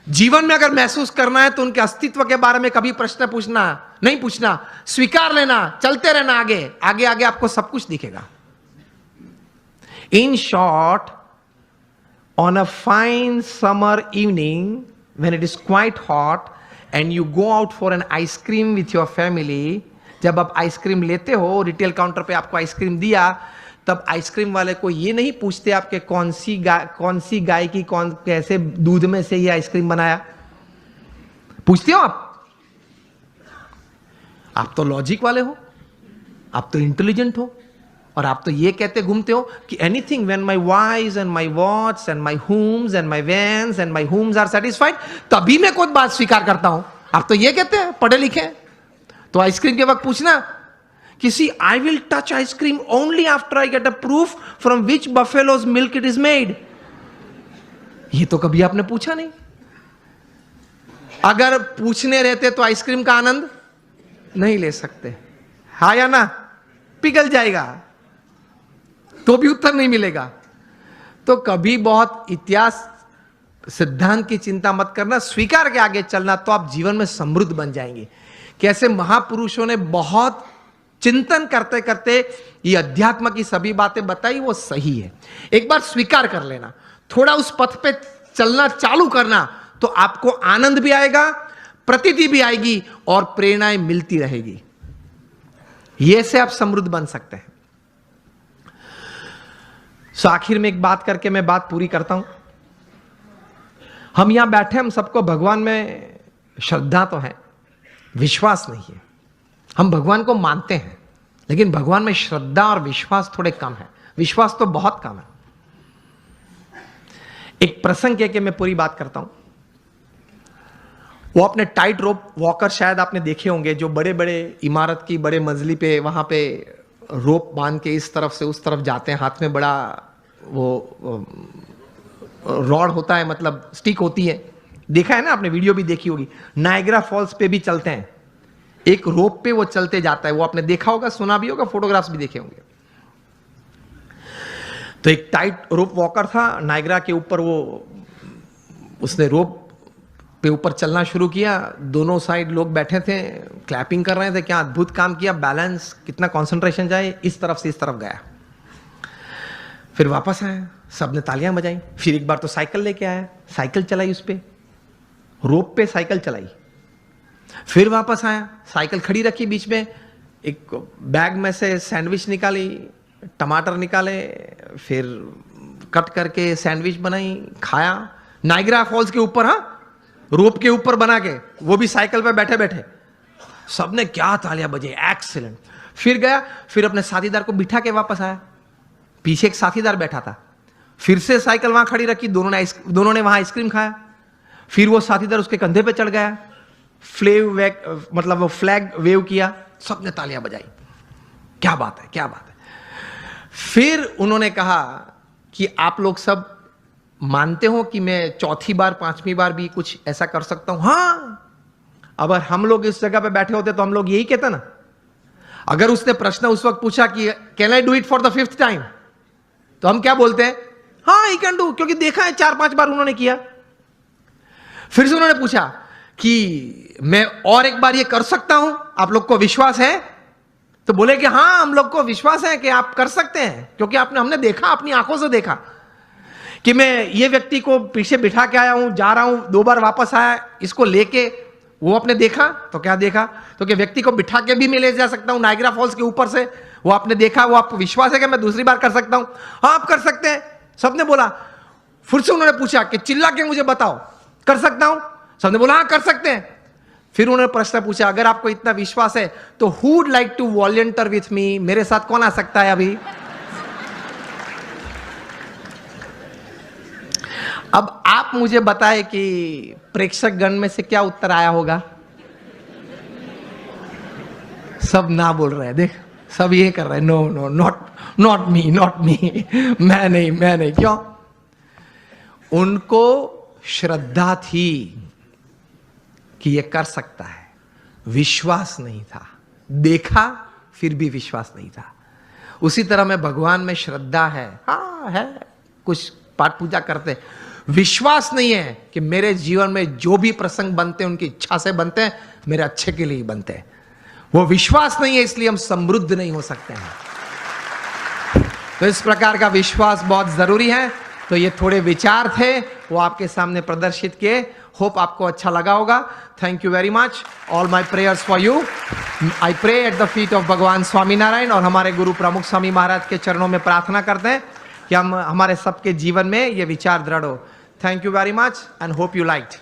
जीवन में अगर महसूस करना है तो उनके अस्तित्व के बारे में कभी प्रश्न पूछना नहीं, पूछना, स्वीकार लेना, चलते रहना आगे आगे आगे, आपको सब कुछ दिखेगा। In short, on a fine summer evening when it is quite hot and you go out for an ice cream with your family, जब आप आइसक्रीम लेते हो, रिटेल काउंटर पे आपको आइसक्रीम दिया, तब आइसक्रीम वाले को ये नहीं पूछते आपके कौन सी गाय की कैसे दूध में से ये आइसक्रीम बनाया। पूछते हो आप तो लॉजिक वाले हो, आप तो इंटेलिजेंट हो, और आप तो ये कहते घूमते हो कि anything when my wise and my watts and my homes and my vans and my homes are satisfied, तभी मैं कोई बात स्वीकार करता हूं। आप तो ये कहते हैं, पढ़े लिखे। तो आइसक्रीम के वक्त पूछना किसी, I will touch ice cream only after I get a proof from which buffaloes milk it is made. ये तो कभी आपने पूछा नहीं। अगर पूछने रहते तो आइसक्रीम का आनंद नहीं ले सकते, हा या ना? पिघल जाएगा तो भी उत्तर नहीं मिलेगा। तो कभी बहुत इतिहास सिद्धांत की चिंता मत करना, स्वीकार के आगे चलना, तो आप जीवन में समृद्ध बन जाएंगे। कैसे महापुरुषों ने बहुत चिंतन करते करते ये अध्यात्म की सभी बातें बताई, वो सही है। एक बार स्वीकार कर लेना, थोड़ा उस पथ पे चलना चालू करना, तो आपको आनंद भी आएगा, प्रतीति भी आएगी और प्रेरणाएं मिलती रहेगी। ये से आप समृद्ध बन सकते हैं। सो आखिर में एक बात करके मैं बात पूरी करता हूं। हम यहां बैठे, हम सबको भगवान में श्रद्धा तो है, विश्वास नहीं है। हम भगवान को मानते हैं, लेकिन भगवान में श्रद्धा और विश्वास थोड़े कम है। विश्वास तो बहुत कम है। एक प्रसंग कह के मैं पूरी बात करता हूं। वो अपने टाइट रोप वॉकर शायद आपने देखे होंगे, जो बड़े बड़े इमारत की बड़े मंजिली पे वहां पे रोप बांध के इस तरफ से उस तरफ जाते हैं, हाथ में बड़ा वो रॉड होता है, मतलब स्टिक होती है, देखा है ना आपने, वीडियो भी देखी होगी, नायग्रा फॉल्स पे भी चलते हैं, एक रोप पे वो चलते जाता है, वो आपने देखा होगा, सुना भी होगा, फोटोग्राफ्स भी देखे होंगे। तो एक टाइट रोप वॉकर था नायग्रा के ऊपर, वो उसने रोप पे ऊपर चलना शुरू किया, दोनों साइड लोग बैठे थे, क्लैपिंग कर रहे थे, क्या अद्भुत काम किया, बैलेंस, कितना कंसंट्रेशन जाए, इस तरफ से इस तरफ गया, फिर वापस आया, सबने तालियां बजाई, फिर एक बार तो साइकिल लेके आया, साइकिल चलाई उस पे, रोप पे साइकिल चलाई, फिर वापस आया, साइकिल खड़ी रखी बीच में, एक बैग में से सैंडविच निकाली, टमाटर निकाले, फिर कट करके सैंडविच बनाई, खाया, नायग्रा फॉल्स के ऊपर, हाँ, रोप के ऊपर बना के, वो भी साइकिल पे बैठे बैठे, सबने क्या तालियां बजे, एक्सीलेंट। फिर गया, फिर अपने साथीदार को बिठा के वापस आया, पीछे एक साथीदार बैठा था, फिर से साइकिल वहां खड़ी रखी, दोनों ने वहां आइसक्रीम खाया, फिर वो साथीदार उसके कंधे पे चढ़ गया, मतलब वो फ्लैग वेव किया, सबने तालियां बजाई, क्या बात है, क्या बात है। फिर उन्होंने कहा कि आप लोग सब मानते हो कि मैं चौथी बार पांचवी बार भी कुछ ऐसा कर सकता हूं? हाँ, अगर हम लोग इस जगह पे बैठे होते तो हम लोग यही कहते ना। अगर उसने प्रश्न उस वक्त पूछा कि can I do it for the 5th time, तो हम क्या बोलते हैं? हाँ, ही कैन डू, क्योंकि देखा है 4-5 बार उन्होंने किया। फिर से उन्होंने पूछा कि मैं और एक बार ये कर सकता हूं, आप लोग को विश्वास है? तो बोले कि हाँ, हम लोग को विश्वास है कि आप कर सकते हैं, क्योंकि हमने देखा, अपनी आंखों से देखा कि मैं ये व्यक्ति को पीछे बिठा के आया हूं, जा रहा हूं, 2 बार वापस आया, इसको लेके, वो आपने देखा। तो क्या देखा? तो कि व्यक्ति को बिठा के भी मैं ले जा सकता हूं नायग्रा फॉल्स के ऊपर से, वो आपने देखा, वो आपको विश्वास है कि मैं दूसरी बार कर सकता हूं? हाँ, आप कर सकते हैं, सबने बोला। फिर से उन्होंने पूछा कि चिल्ला के मुझे बताओ, कर सकता हूं? सबने बोला हाँ, कर सकते हैं। फिर उन्होंने प्रश्न पूछा, अगर आपको इतना विश्वास है तो who would like to volunteer with me, मेरे साथ कौन आ सकता है अभी? अब आप मुझे बताएं कि प्रेक्षक गण में से क्या उत्तर आया होगा? सब ना बोल रहे हैं, देख, सब ये कर रहे हैं, no no, not me, not me, मैं नहीं। क्यों? उनको श्रद्धा थी कि ये कर सकता है, विश्वास नहीं था। देखा फिर भी विश्वास नहीं था। उसी तरह में भगवान में श्रद्धा है, हाँ है, कुछ पाठ पूजा करते, विश्वास नहीं है कि मेरे जीवन में जो भी प्रसंग बनते हैं उनकी इच्छा से बनते हैं, मेरे अच्छे के लिए ही बनते हैं। वो विश्वास नहीं है, इसलिए हम समृद्ध नहीं हो सकते हैं। तो इस प्रकार का विश्वास बहुत जरूरी है। तो ये थोड़े विचार थे, वो आपके सामने प्रदर्शित किए। होप आपको अच्छा लगा होगा। Thank you very much. All my prayers for you. I pray at the feet of Bhagwan Swami Narayan, और हमारे गुरु प्रमुख स्वामी महाराज के चरणों में प्रार्थना करते हैं कि हम हमारे सबके जीवन में ये विचार दृढ़ हो। Thank you very much and hope you liked.